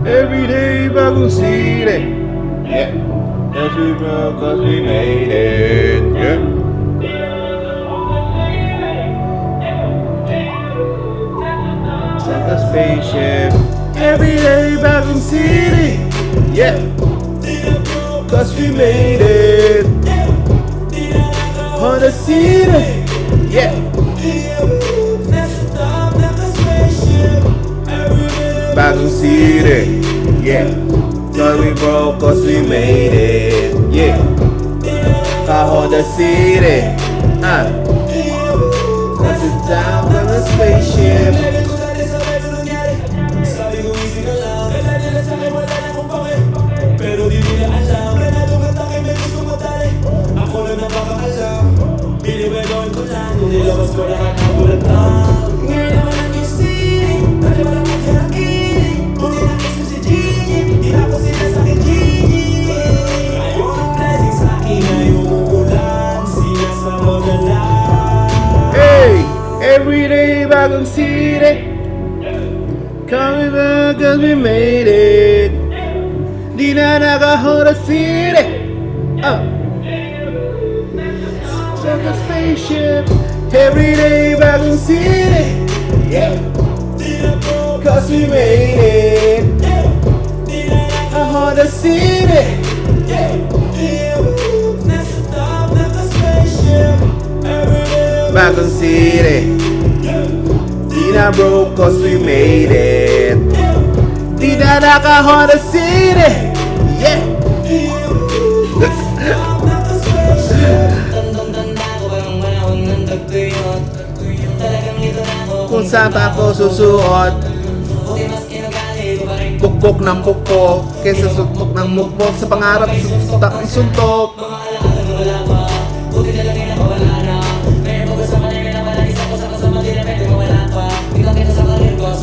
Every day bagong siri. Yeah. Cause we broke, cause we made it. Yeah. Like a spaceship. Every day bagong siri. Yeah. Cause we made it. On the city. Yeah. Bagong city. Yeah. Cause we broke, cause we made it. Yeah. Honda City. Cause it's down on the spaceship. Pero di nila alam na nadugat na kayo may gusto madali. Ako lang napakaalam. Biniwelon ko lang. Nilabas ko lahat ng bulat lang. Ngayon naman ang isip. Dali mo lang magkirakinig. Buti na kiss mo si Gigi. Di na po sila sa akin Gigi. Ngayon ang blessing sa akin. Ngayon ulan. Sinasama na lang. Hey! Everyday bagong city. Coming back cause we made it. Di na naka-Honda City. Like a spaceship. Everyday bagong city. Yeah. Cause we made it. A Honda City. Yeah. Bagong city. Di na broke cause we made it. Di na naka-Honda City. Yeah. Kung saan pa ako susuot, pukpok ng pukpok kesa suntok ng mukpok. Sa pangarap isuntok.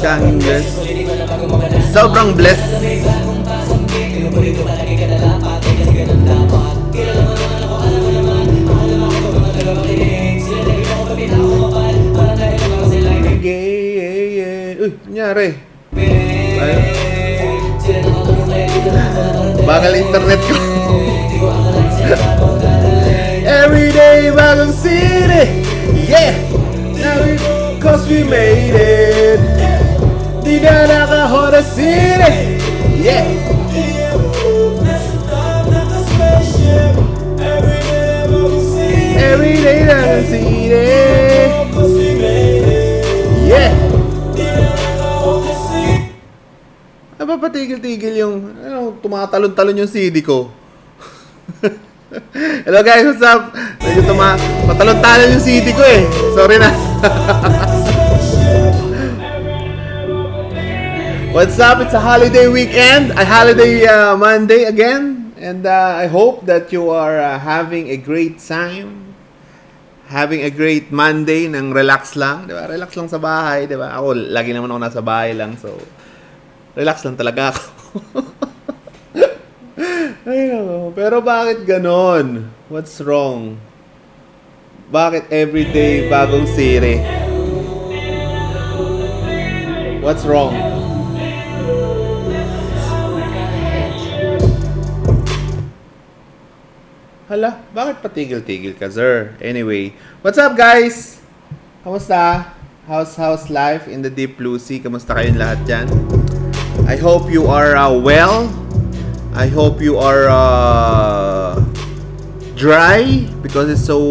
Kanging bless. Sobrang bless. Uy, nangyari. Bakal internet ko. Everyday bagong city. Yeah. Now cause we made it. Di na naka-Honda City. Yeah. Everyday bagong city. Yeah. Papatigil-tigil yung tumatalon-talon yung CD ko. Hello guys, what's up? Medyo patalon-talon yung CD ko eh. Sorry na. What's up? It's a holiday weekend, a holiday Monday again, and I hope that you are having a great time, having a great Monday nang relax lang, di ba? Relax lang sa bahay, di ba? Ako lagi naman ako nasa bahay lang, so relax lang talaga ako. Ayun, pero bakit ganon? What's wrong? Bakit everyday bagong siri? What's wrong? Hala, bakit patigil-tigil ka, sir? Anyway, what's up, guys? Kamusta? How's life in the deep blue sea? Kamusta kayong lahat dyan? I hope you are well. I hope you are dry because it's so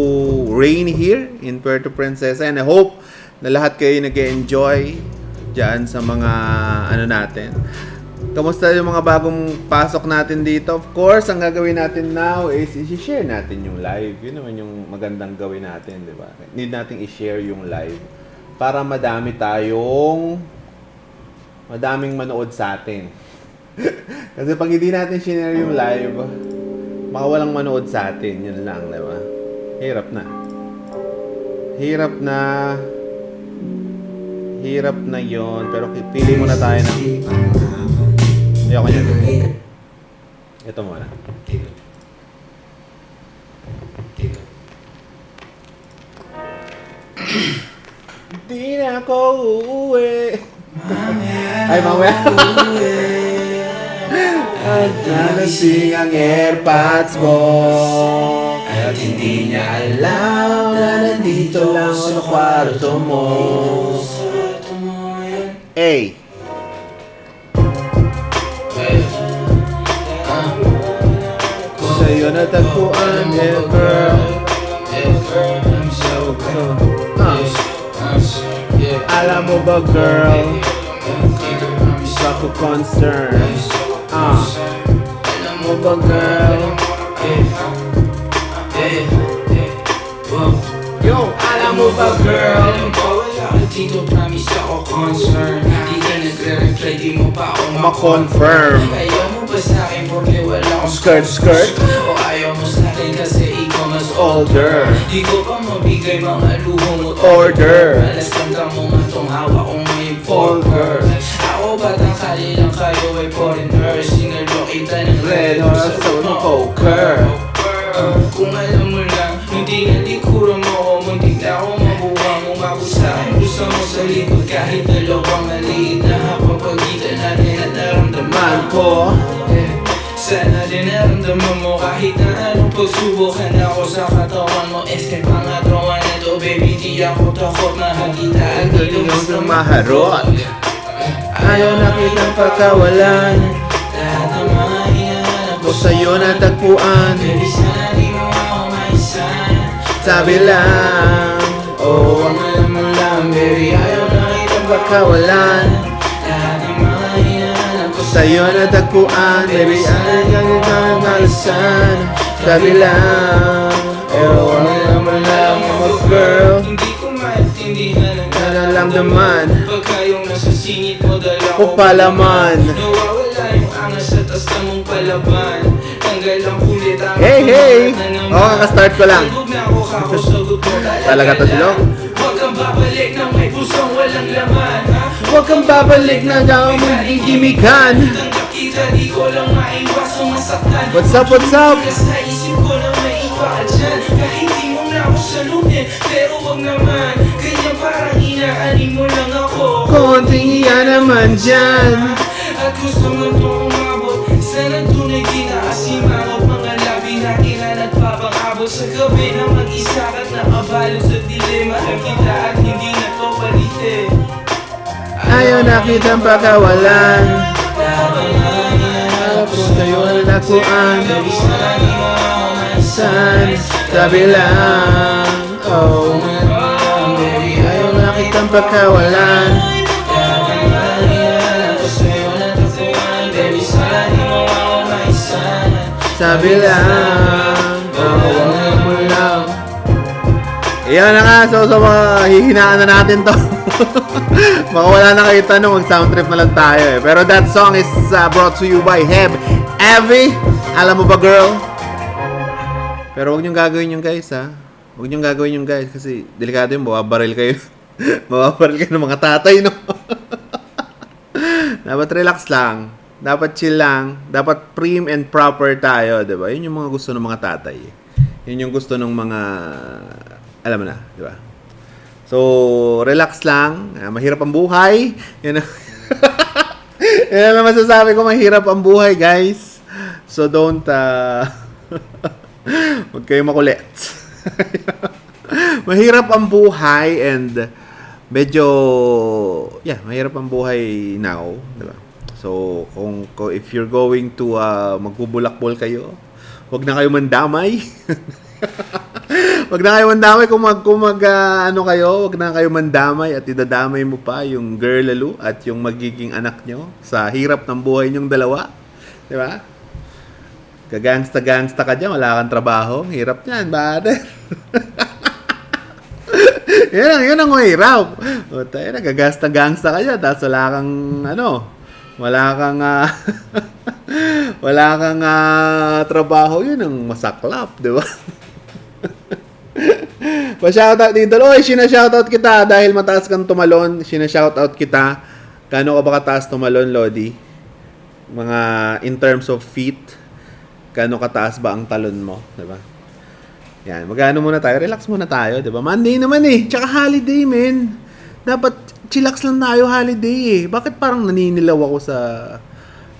rainy here in Puerto Princesa. And I hope na lahat kayo nag-enjoy dyan sa mga ano natin. Kamusta yung mga bagong pasok natin dito? Of course, ang gagawin natin now is i-share natin yung live. Yun naman yung magandang gawin natin, di ba? Need nating i-share yung live para madaming manood sa atin. Kasi pag hindi natin share yung live, baka walang manood sa atin. Yun lang, di ba? Hirap na yon. Pero pili muna tayo ng ayoko niyan. Ito muna. Di na ako uuwi. Ay, mamaya. nalasing ang airpods mo. At hindi niya alam na nandito lang sa kwarto mo. Hey! Sa'yo natagpuan, yeah girl. I'm so good. Alam mo ba girl, sa ko concern. Alam mo ba girl, yo, alam mo ba girl, dito promise ako concern. Di ka nagre-reply, di mo pa ako ma-confirm. Ayaw mo ba sa'kin porque wala akong Skirt. O ayaw mo sa'kin kasi ikaw mas Older. Di ko pa mabigay mga luho mo Order. Malas lang mo nga tong hawak ko ngayon folder. Ako batang kalilang kayo ay foreigners. Sinalo kita ng red horse sa mga poker. Kung alam mo lang, hindi nalikuran mo ako. Muntik na ako mabuha mo makusahin. Gusto mo sa likod kahit dalawang maliit na habang pagitan natin at naramdaman ko. Sana din naramdaman mo kahit na anong pagsubukan ako sa katawan mo. Este pangatawan na to baby, di ako takot na hagita at ilumos na maharot. Ayaw na kitang pagkawalan. lahat ng mga hinahanap O sa'yo natagpuan. Baby, sana di mo ako maisan. Sabi lang, oh, ang alam mo lang, baby, ayaw na kitang pagkawalan. Lahat ng mga hinahanap ko Sa'yo natagpuan, baby, ayaw na kitang malasan. Sabi lang, oh, ang alam mo lang, mga girl, hindi ko maintindihan ang nararamdaman pagka yung nasa singit mo dala ko palaman. Nawawala yung angas sa tas na mong palaban. Tanggal ang kulit ang Hey! Oo, kaka-start ko lang. Tugog na ako kakusagot mo Talaga to silong? Huwag kang babalik na may pusong walang laman ha? Huwag kang babalik na daw magigimikan. Tanggap kita di ko lang maiwas sumasaktan. What's up, what's up? Tigas na isip ko na may iba ka dyan. Kahit di mo na ako saluhin, pero wag naman. Ganyan parang inaanin mo lang ako. Konting iya naman dyan. At gusto mo itong umabot sana tunay kinasimangot mga labi na nagpapangabot sa gabi na mag-isa at nakabalo sa dilema ng kita at hindi na to palitin. Ayaw na kitang pakawalan. Lahat ng mga hinahanap ko Sa'yo natagpuan. Baby, sana di mo ako maisan. Sabi lang, oh, Baby, ayaw na kitang pakawalan. lahat ng mga hinahanap ko sa'yo natagpuan. Baby, sana di mo ako maisan. Sabi lang, oh, alam mo lang. Iyan na nga, so mga hihinaan na natin to. Baka wala na kayo tanong, mag-sound trip na lang tayo eh. Pero that song is brought to you by Heb Evie. Alam mo ba girl? Pero huwag niyong gagawin yung guys ha. Huwag niyong gagawin yung guys kasi delikado yung mababaril kayo. Mababaril kayo ng mga tatay no. Dapat relax lang. Dapat chill lang. Dapat prim and proper tayo, diba? Yun yung mga gusto ng mga tatay. Yun yung gusto ng mga alam mo na, di ba? So, relax lang. Mahirap ang buhay. Yan ang yan ang masasabi ko, mahirap ang buhay, guys. So, don't huwag kayo makulit. Mahirap ang buhay and medyo mahirap ang buhay now, di ba? So, kung if you're going to magbubulakbol kayo, huwag na kayo mandamay. Wag na kayo mandamay kung ano kayo, wag na kayo mandamay at idadamay mo pa yung girl lalo at yung magiging anak nyo sa hirap ng buhay nyong dalawa. Di ba? Gagangsta-gangsta ka dyan, wala kang trabaho. Hirap niyan, brother. Yan ang mahirap. O tayo na, gagangsta-gangsta ka dyan, tapos wala kang trabaho, yun ang masaklap, di ba? Pa-shoutout dito. Oy, sina-shoutout kita dahil mataas kang tumalon. Sina-shoutout kita. Gaano ka ba kataas tumalon, Lodi? Mga in terms of feet, gaano kataas ba ang talon mo, 'di ba? Yan, magano muna tayo. Relax muna tayo, 'di ba? Monday naman eh. Tsaka holiday, men. Dapat chillax lang tayo holiday eh. Bakit parang naninilaw ako sa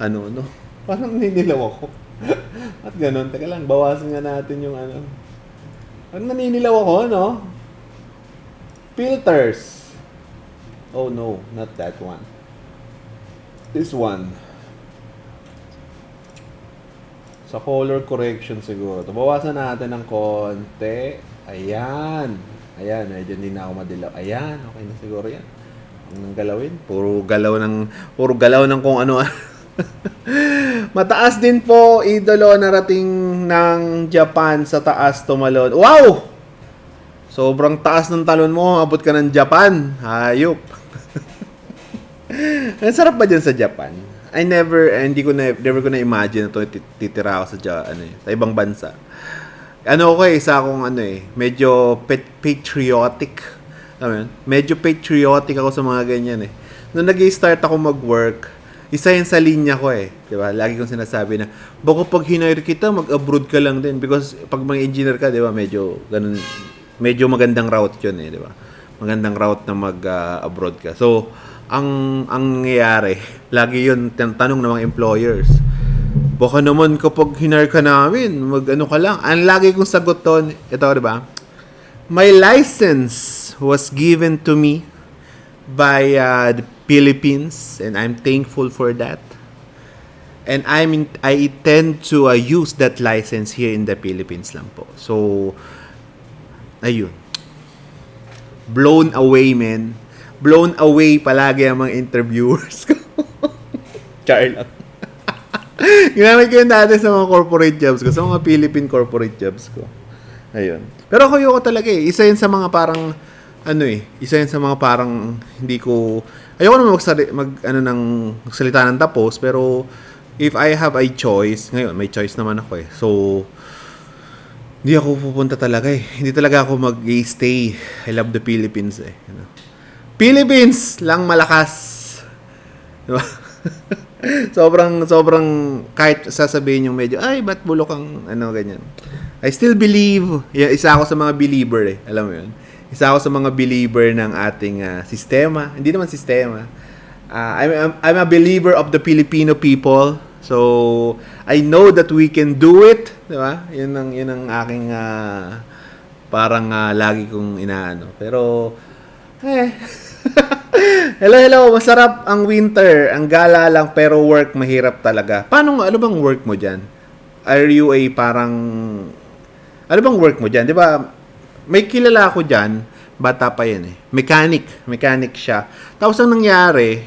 no? Parang naninilaw ako. At ganun, teka lang, bawasan nga natin yung ano. Parang naninilaw ako, no? Filters. Oh no, not that one. This one. Sa color correction siguro. So, bawasan natin ng konti. Ayan. Ayan, medyo hindi na ako madilaw. Ayan, okay na siguro yan. Ang galawin. Puro galaw ng kung ano. Mataas din po, idolo, narating ng Japan sa taas tumalon. Wow! Sobrang taas ng talon mo, abot ka ng Japan. Hayop. Ang sarap ba dyan sa Japan? Never ko na imagine na titira ako sa ibang bansa. Isa akong medyo patriotic. Medyo patriotic ako sa mga ganyan eh. Nung nag-i-start ako mag-work, isa yan sa linya ko eh. Diba? Lagi kong sinasabi na, baka pag hinire kita, mag-abroad ka lang din. Because pag mga engineer ka, diba, medyo magandang route yun eh. Diba? Magandang route na mag-abroad ka. So, ang nangyayari, lagi yun tanong ng mga employers. Baka naman kapag hinire ka namin, mag-ano ka lang. Ang lagi kong sagot doon, ito diba? My license was given to me by the Philippines, and I'm thankful for that. And I intend to use that license here in the Philippines lang po. So, ayun. Blown away, man. Blown away palagi ang mga interviewers ko. Char lang. Ginamit ko yun dati sa mga corporate jobs ko, sa mga Philippine corporate jobs ko. Ayun. Pero ako ayoko talaga eh. Isa yun sa mga parang hindi ko ayoko naman magsalita ng tapos, pero if I have a choice, ngayon may choice naman ako eh. So hindi ako pupunta talaga eh. Hindi talaga ako mag-stay. I love the Philippines eh. Philippines lang malakas. Diba? sobrang kahit sasabihin yung medyo ba't bulok ang ganyan. I still believe. Isa ako sa mga believer eh. Alam mo yun? Isa ako sa mga believer ng ating sistema. Hindi naman sistema. I'm a believer of the Filipino people. So, I know that we can do it. Diba? Yun ang aking parang lagi kong inaano. Pero, hello. Masarap ang winter. Ang gala lang pero work mahirap talaga. Ano bang work mo dyan? Are you a parang... Ano bang work mo dyan? Di ba? May kilala ako dyan. Bata pa yan eh. Mechanic siya. Tapos ang nangyari,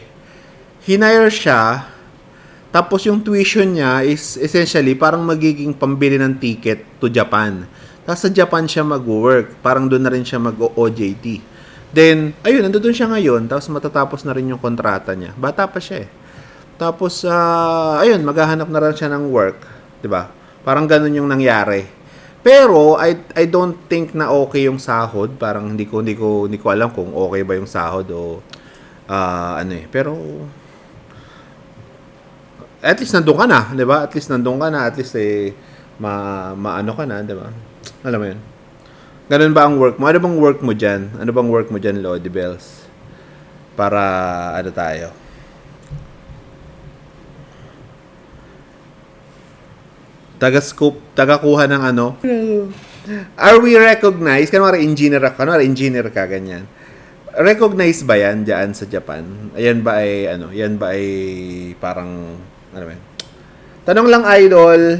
hinire siya. Tapos yung tuition niya is essentially parang magiging pambili ng ticket to Japan. Tapos sa Japan siya mag-work. Parang doon na rin siya mag-OJT. Then, ayun, nandoon siya ngayon. Tapos matatapos na rin yung kontrata niya. Bata pa siya eh. Tapos, ayun, maghahanap na rin siya ng work. Diba? Parang ganun yung nangyari. Pero, I don't think na okay yung sahod. Parang hindi ko alam kung okay ba yung sahod o Pero, at least nandun ka na, diba? At least nandun ka na. At least maano ka na, diba? Alam mo yun. Ganun ba ang work mo? Ano bang work mo dyan? Ano bang work mo dyan, Lodi Bells? Para, tayo? Taga-kuha ng ano? Are we recognized? Kanwari engineer ka, ganyan. Recognized ba yan dyan sa Japan? Yan ba ay parang, Tanong lang, idol,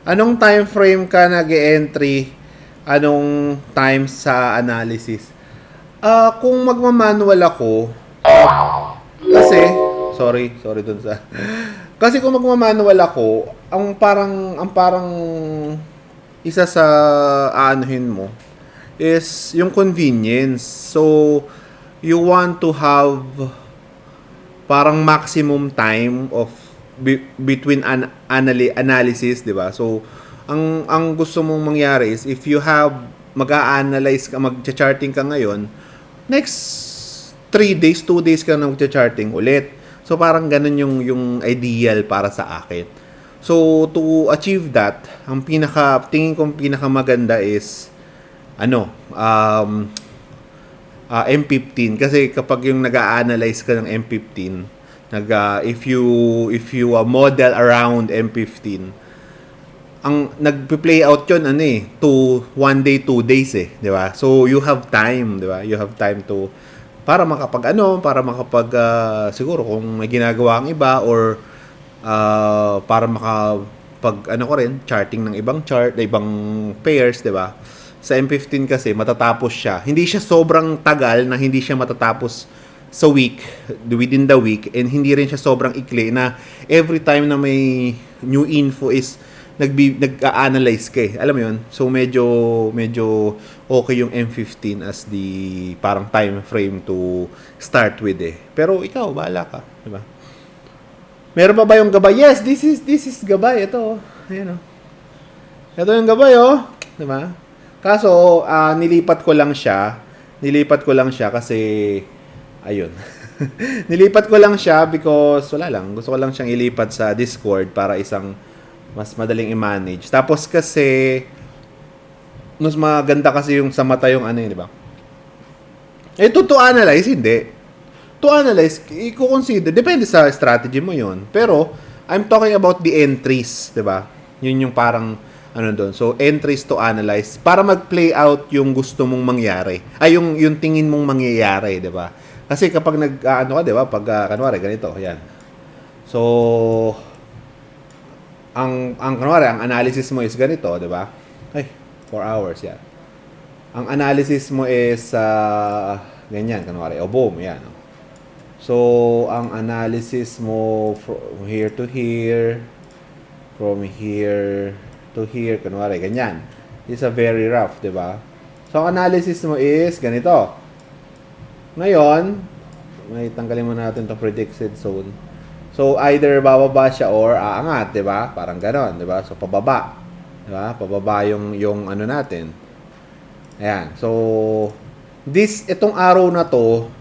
anong time frame ka nag-e-entry? Anong time sa analysis? Kung magmamanual ako, kasi, sorry dun sa, kasi kung magmamanual ako, ang parang isa sa aanuhin mo is yung convenience. So, you want to have parang maximum time of between analysis, di ba? So, ang gusto mong mangyari is if you have mag-a-analyze ka, mag-charting ka ngayon, next 2 days ka na mag-charting ulit. So parang ganun yung ideal para sa akin. So to achieve that, tingin kong pinakamaganda is M15, kasi kapag yung nag-a-analyze ka ng M15, If you model around M15, ang nagpe-play out 'yon one day, 2 days di ba? So you have time, di ba? You have time to para makapag siguro kung may ginagawa ang iba or para charting ng ibang pairs, di ba? Sa M15 kasi matatapos siya. Hindi siya sobrang tagal na hindi siya matatapos sa within the week, and hindi rin siya sobrang ikli na every time na may new info is nag-a-analyze ka Alam mo yun? So, medyo okay yung M15 as the parang time frame to start with Pero ikaw, bahala ka. Diba? Meron pa ba yung gabay? Yes, this is gabay. Ito. Ayan Ito yung gabay, Diba? Kaso, nilipat ko lang siya kasi, ayun. Nilipat ko lang siya because, wala lang. Gusto ko lang siyang ilipat sa Discord para isang mas madaling i-manage. Tapos kasi mas maganda kasi yung sa mata yung di ba? To analyze, hindi. To analyze, i-consider. Depende sa strategy mo yon. Pero, I'm talking about the entries, di ba? Yun yung parang, doon. So, entries to analyze. Para mag-play out yung gusto mong mangyari. Ay, yung tingin mong mangyayari, di ba? Kasi kapag di ba? Pag, kanwari, ganito, yan. So, ang analysis mo is ganito, di ba? 4 hours, yan. Ang analysis mo is ganyan, kanwari. Boom, yan. So, ang analysis mo from here to here, from here to here, kanwari, ganyan. It's a very rough, di ba? So, ang analysis mo is ganito. Ngayon, may tanggalin mo natin itong predicted zone. So, either bababa siya or aangat, di ba? Parang ganon, di ba? So, pababa. Di ba? Pababa yung natin. Ayan. So, itong araw na to,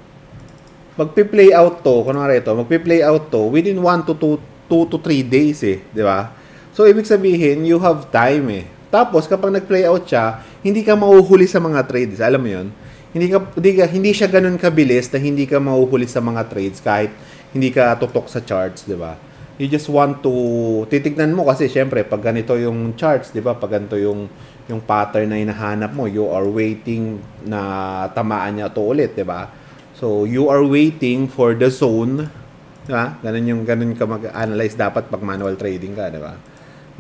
magpi-play out to, magpi-play out to within 1 to 2 to 3 days di ba? So, ibig sabihin, you have time Tapos, kapag nag-play out siya, hindi ka mahuhuli sa mga trades. Alam mo yun? Hindi siya ganun kabilis na hindi ka mahuhuli sa mga trades kahit hindi ka tutok sa charts, di ba? You just want to titignan mo kasi syempre pag ganito yung charts, di ba? Pag ganito yung pattern na hinahanap mo, you are waiting na tamaan niya to ulit, di ba? So you are waiting for the zone, di ba? Ganun ka mag-analyze dapat pag manual trading ka, di ba?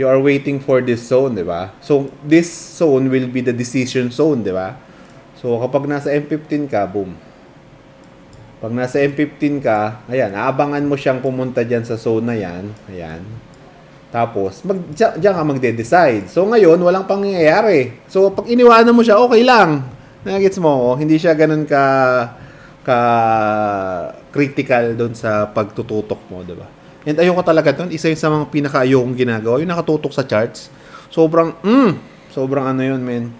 You are waiting for this zone, di ba? So this zone will be the decision zone, di ba? So kapag nasa M15 ka, boom. Pag nasa M15 ka, ayan, aabangan mo siyang pumunta dyan sa zone na yan. Ayan. Tapos, dyan ka magde-decide. So, ngayon, walang pangyayari. So, pag iniwanan mo siya, okay lang. Nagets mo, hindi siya ganun critical doon sa pagtututok mo, diba? And ayoko talaga doon. Isa yung sa mga pinaka-ayokong ginagawa. Yung nakatutok sa charts. Sobrang yun, men.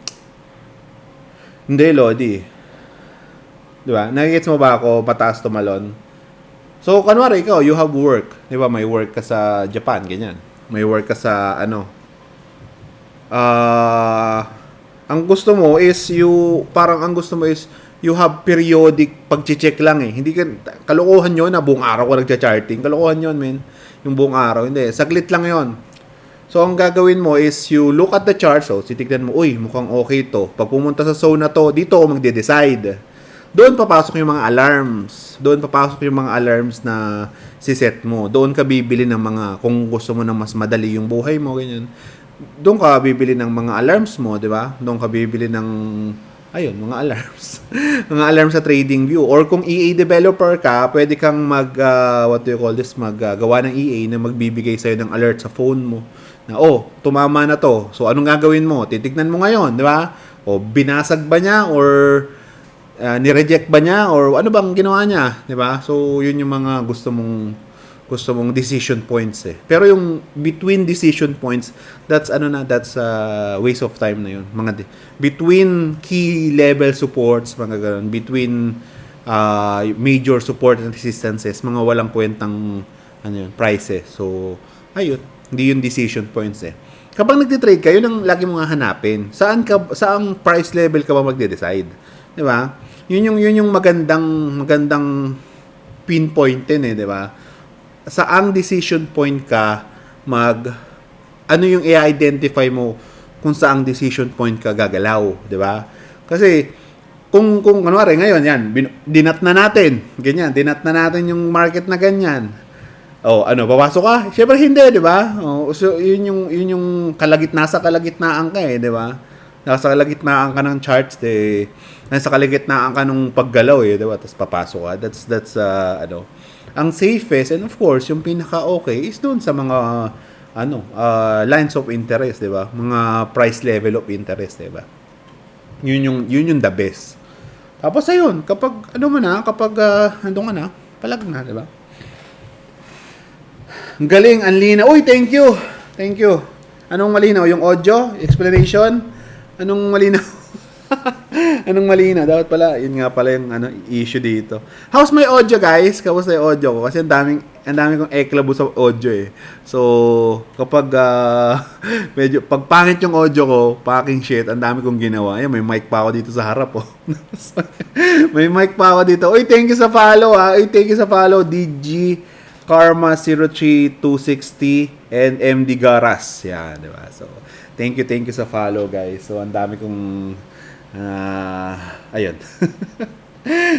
Hindi, Lodi. Diba? Nagigets mo ba ako pataas tumalon? So, kanwari ikaw, you have work. Diba? May work ka sa Japan, ganyan. May work ka sa ang gusto mo is you have periodic pag-check lang Hindi ka, kalokohan yun na buong araw ko nagcha-charting. Kalokohan yun, men. Yung buong araw. Hindi. Saglit lang yon. So, ang gagawin mo is you look at the chart. So, titignan mo, mukhang okay to. Pag pumunta sa zone na to, dito ako magde-decide. Doon papasok yung mga alarms na siset mo. Doon ka bibili ng mga, kung gusto mo na mas madali yung buhay mo, ganyan. Doon ka bibili ng mga alarms mo, di ba? Doon ka bibili ng, mga alarms. Mga alarms sa TradingView. Or kung EA developer ka, pwede kang maggawa ng EA na magbibigay sa'yo ng alert sa phone mo. Na, tumama na to. So, anong gagawin mo? Titignan mo ngayon, di ba? O, binasag ba niya or ni-reject ba niya or ano bang ginawa niya, 'di ba? So, 'yun yung mga gusto mong decision points Pero yung between decision points, that's waste of time na 'yun. Between key level supports, mga ganun, between major support and resistances, mga walang kwentang prices. So, ayun, hindi yung decision points Kapag nagte-trade ka, yun ang lagi mong hahanapin. Saang price level ka ba magde-decide? 'Di ba? Yun yung magandang pinpointin 'di ba? saang decision point ka ano yung i-identify mo kung saang decision point ka gagalaw, di ba? Kasi kung kunwari ngayon yan, dinat na natin yung market na ganyan. Papasok ka? Syempre hindi, di ba? So yun yung nasa kalagitnaan ka di ba? Nasa kalagitnaan ka ng charts, nasa kalagitnaan ka nung paggalaw di ba? Tapos papasok ka. That's ang safest and of course, yung pinaka-okay is doon sa mga lines of interest, 'di ba? Mga price level of interest, 'di ba? Yun yung the best. Tapos ayun, kapag andun ka na, palag na, 'di ba? Ang galing, ang linaw. Uy, thank you. Thank you. Anong malinaw? Yung audio, explanation? Anong malinaw? Anong malinaw? Dapat pala, yun nga pala yung issue dito. How's my audio, guys? Kamusta yung audio ko? Kasi ang dami kong eklabo sa audio So, kapag medyo pag pangit yung audio ko, packing shit, ang dami kong ginawa. Ayan, may mic pa ako dito sa harap May mic pa ako dito. Uy, thank you sa follow Uy, thank you sa follow DG Karma 03260 and MD Garas. Yan, di ba? So, thank you sa follow, guys. So, ang dami kong ayun.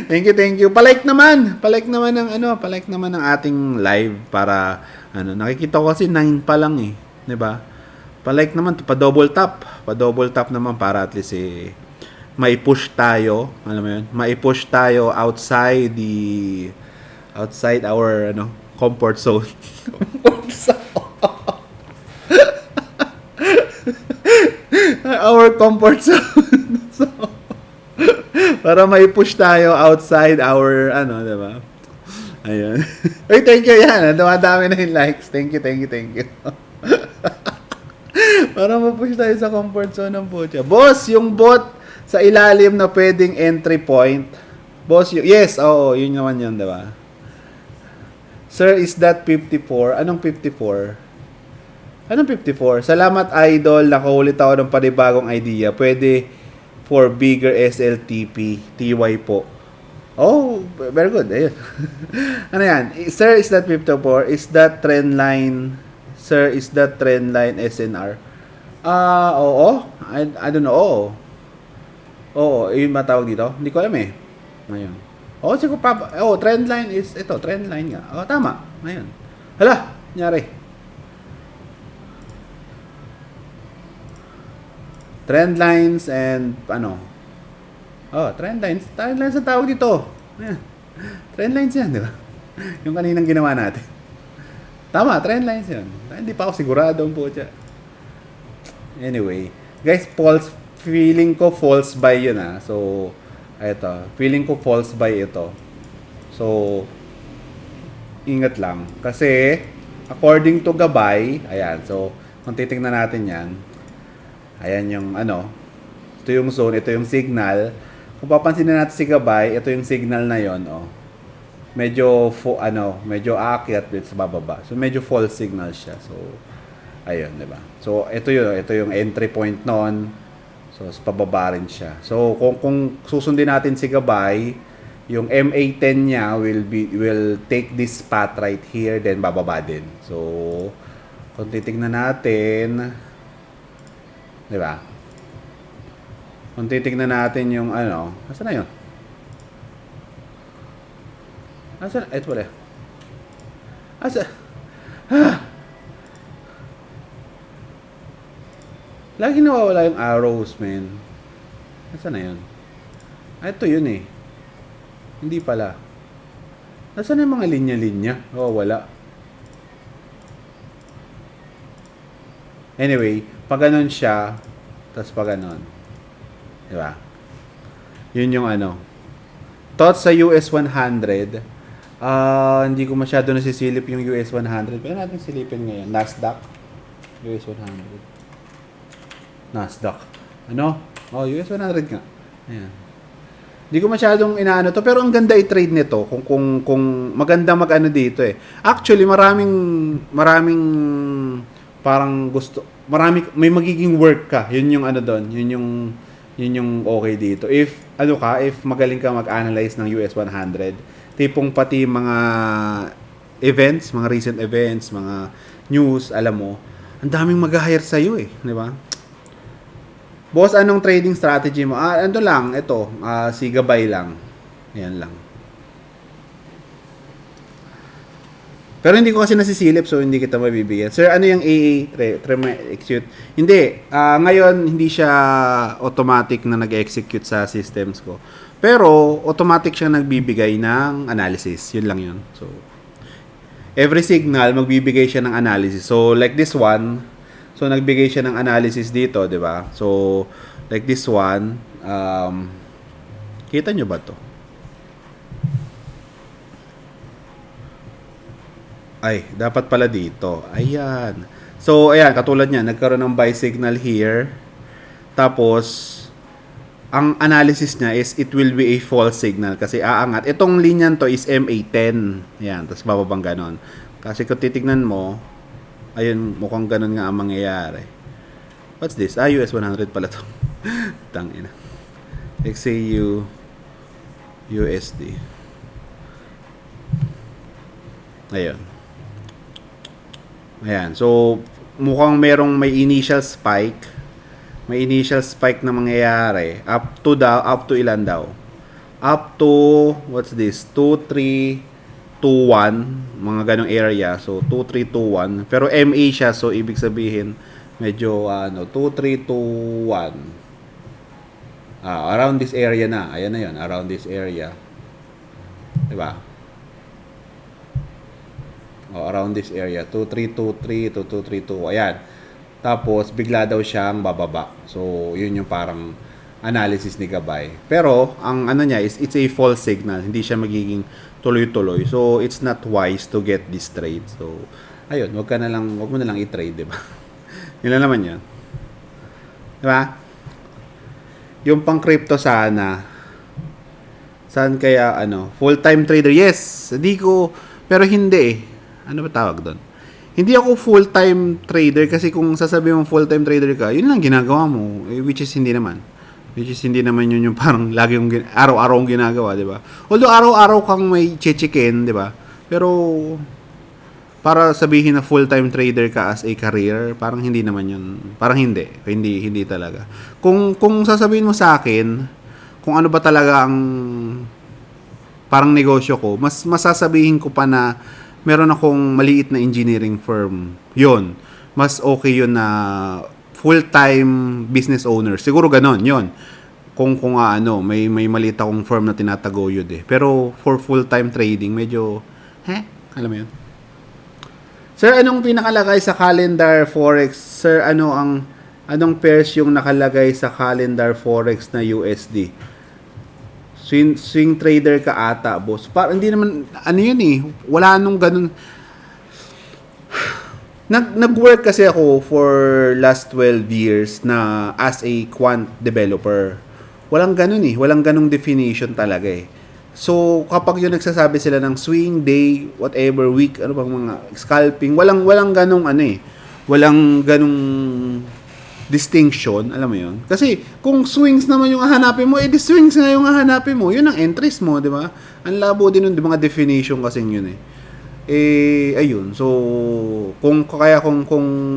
Thank you. Palike naman ng ating live para nakikita ko kasi 9 pa lang 'di ba? Palike naman, pa-double tap naman para at least mai-push tayo, alam mo 'yun? Mai-push tayo outside our comfort zone. Our comfort zone. So, para mai-push tayo outside our diba? Ayun. Uy, thank you yan. Dumadami na yung likes. Thank you. Para ma-push tayo sa comfort zone ng pucha. Boss, yung bot sa ilalim na pwedeng entry point. Boss, yes, yun naman yun, diba? Sir, is that 54? Anong 54? Anong 54? Salamat, idol. Nakaulit ako ng panibagong idea. Pwede for bigger SLTP. TY po. Oh, very good. Ayun. Ano yan? Sir, is that 54? Is that trend line? Sir, is that trend line SNR? Oo. I don't know. Oo, yun ba tawag dito? Hindi ko alam Ngayon. Siguro trend line is ito. Trend line nga. Tama. Ngayon. Hala, nangyari. Trend lines and trend lines ang tawag dito. Ayan. Trend lines yan, di ba? Yung kaninang ginawa natin. Tama, trend lines yan. Hindi pa ako sigurado po siya. Anyway, guys, feeling ko false buy yun So, feeling ko false buy ito. So, ingat lang. Kasi, according to Gabay, ayan, so, kung titingnan natin yan, ayan yung ito yung zone, ito yung signal. Kung papansin natin si Gabay, ito yung signal na yon, Medyo medyo aakyat sa bababa. So medyo false signal siya. So ayun, 'di ba? So ito yung entry point noon. So pababa rin siya. So kung susundin natin si Gabay, yung MA10 niya will take this path right here, then bababa din. So kung titingnan natin, 'di ba? Kung titingnan natin yung asa na yun? Asa na? Ito pala. Asa? Lagi nawawala yung arrows, man. Asa na yun? Ito yun Hindi pala. Asa na yung mga linya-linya? Wala. Anyway, pag ganun siya, tapos pag ganun. Diba? Yun yung thoughts sa US 100. Hindi ko masyado nasisilip yung US 100. Pero natin silipin ngayon. Nasdaq. US 100. Nasdaq. US 100 nga. Ayan. Hindi ko masyadong inaano to. Pero ang ganda i-trade nito. Kung maganda dito Actually, maraming parang gusto. May magiging work ka. Yun yung doon. Yun yung okay dito. If magaling ka mag-analyze ng US 100, tipong pati mga events, mga recent events, mga news, alam mo, ang daming mag-hire sa'yo eh, di ba? Boss, anong trading strategy mo? Ano lang, ito, si Gabay lang. Yan lang. Pero hindi ko kasi nasisilip, so hindi kita mabibigyan. Sir, ano yung AA? Execute? Hindi. Ngayon, hindi siya automatic na nag-execute sa systems ko. Pero, automatic siya nagbibigay ng analysis. Yun lang yun. So, every signal, magbibigay siya ng analysis. So, like this one, so nagbigay siya ng analysis dito, di ba? So, like this one, kita nyo ba to? Ay, dapat pala dito. Ayan. So, ayan, katulad niya, nagkaroon ng buy signal here. Tapos, ang analysis niya is it will be a false signal kasi aangat. Itong linyan to is MA10. Ayan, tapos bababang ganon. Kasi kung titignan mo, ayun, mukhang ganon nga ang mangyayari. What's this? US 100 pala to. Tangina. XAU USD. Ayun. Ayan. So, mukhang may initial spike. May initial spike na mangyayari. Up to ilan daw? Up to, what's this? 2321. Mga ganong area. So, 2321. Pero MA siya. So, ibig sabihin, medyo, 2321. Around this area na. Ayan na yun. Around this area. Diba? Around this area 2323 to 2322. Ayan. Tapos bigla daw siyang bababa. So yun yung parang analysis ni Gabay. Pero ang ano niya is it's a false signal. Hindi siya magiging tuloy-tuloy. So it's not wise to get this trade. So ayun, wag mo na lang i-trade, 'di ba? Yun lang naman 'yan. 'Di ba? Yung pang crypto sana. Saan kaya full-time trader? Yes, pero hindi eh. Ano ba tawag doon? Hindi ako full-time trader kasi kung sasabihin mong full-time trader ka, yun lang ginagawa mo, which is hindi naman. Which is hindi naman yun yung parang lagi yung araw-araw yung ginagawa, di ba? Although araw-araw kang may chichikin, di ba? Pero para sabihin na full-time trader ka as a career, parang hindi naman yun. Parang hindi talaga. Kung sasabihin mo sa akin, kung ano ba talaga ang parang negosyo ko, mas masasabihin ko pa na meron akong maliit na engineering firm. Yun. Mas okay yun na full-time business owner. Siguro ganon, yun. Kung may maliit akong firm na tinataguyod eh. Pero for full-time trading, medyo, alam mo yun. Sir, anong pinakalagay sa calendar forex? Sir, anong pairs yung nakalagay sa calendar forex na USD? Swing trader ka ata, boss. Hindi naman, yun eh. Wala nung ganun. Nag-work kasi ako for last 12 years na as a quant developer. Walang ganun eh. Walang ganung definition talaga eh. So, kapag yung nagsasabi sila ng swing, day, whatever, week, mga scalping, walang ganung walang ganung distinction, alam mo yun? Kasi kung swings naman yung hahanapin mo, edi swings na yung hahanapin mo. Yun ang entries mo, di ba? Ang labo din ng mga definition kasing yun eh. Ayun. So, kung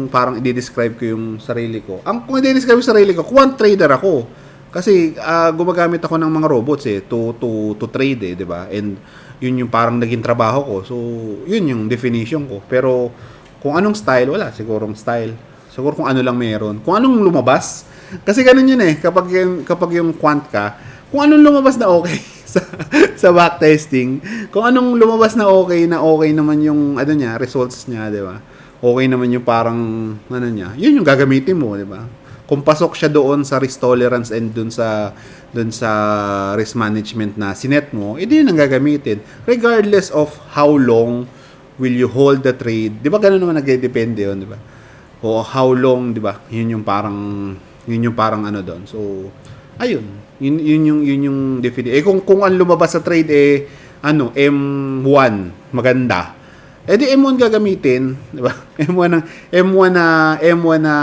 parang i-describe ko yung sarili ko. Kung i-describe yung sarili ko, quant trader ako. Kasi gumagamit ako ng mga robots to trade di ba? And yun yung parang naging trabaho ko. So, yun yung definition ko. Pero kung anong style, wala sigurong style. Siguro kung ano lang meron. Kung anong lumabas. Kasi ganun yun eh. Kapag yung quant ka, kung anong lumabas na okay sa backtesting, kung anong lumabas na okay naman yung results niya, di ba? Okay naman yung parang niya. Yun yung gagamitin mo, di ba? Kung pasok siya doon sa risk tolerance and doon sa risk management na sinet mo, edi yun ang gagamitin. Regardless of how long will you hold the trade. Di ba ganun naman nagdedepende yun, di ba? O how long, 'di ba? Yun yung parang doon. So, ayun. Yun yung definition. Kung ang lumabas sa trade M1 maganda. Di M1 gagamitin, 'di ba? M1 na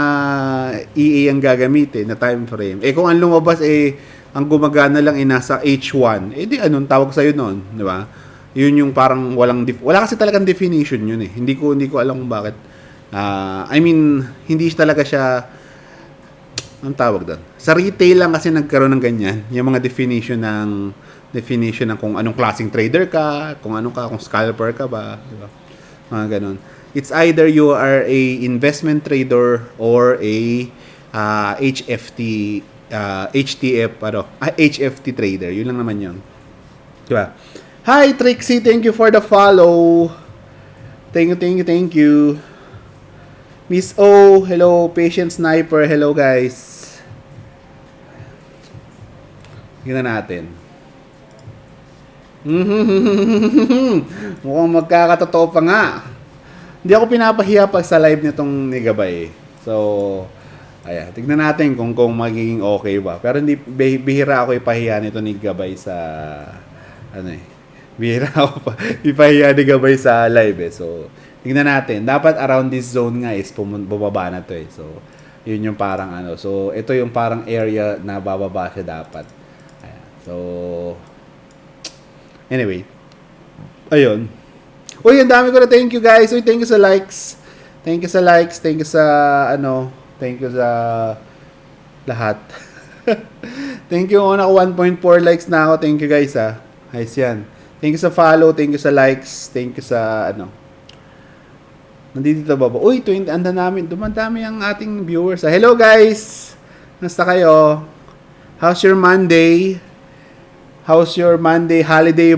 EA ang gagamitin na time frame. Kung ang lumabas ang gumagana lang nasa H1, di anong tawag sa iyo noon, 'di ba? Yun yung parang wala kasi talagang definition yun eh. Hindi ko alam kung bakit. I mean, hindi talaga siya, ang tawag doon. Sa retail lang kasi nagkaroon ng ganyan. Yung mga definition ng kung anong klaseng trader ka, kung scalper ka ba, di ba? Mga ganun. It's either you are a investment trader or a HFT trader. Yun lang naman yun. Di ba? Hi Trixie, thank you for the follow. Thank you. Miss O, hello. Patient Sniper, hello guys. Tingnan natin. Mukhang magkakatotoo pa nga. Hindi ako pinapahiya pag sa live nitong ni Gabay. So, ayan, tignan natin kung magiging okay ba. Pero hindi bihira ako ipahiya nito ni Gabay sa bihira ako ipahiya ni Gabay sa live eh. So, tignan natin. Dapat around this zone nga is bumaba na to eh. So, yun yung parang So, ito yung parang area na bababa siya dapat. Ayan. So, anyway. Ayun. Uy, ang dami ko na thank you guys. Uy, thank you sa likes. Thank you sa lahat. Thank you. Naka 1.4 likes na ako. Thank you guys ha. Nice yan. Thank you sa follow. Thank you sa likes. Thank you sa Nandito ba? Uy, dumadami ang ating viewers. Hello guys! Nasta kayo? How's your Monday? Holiday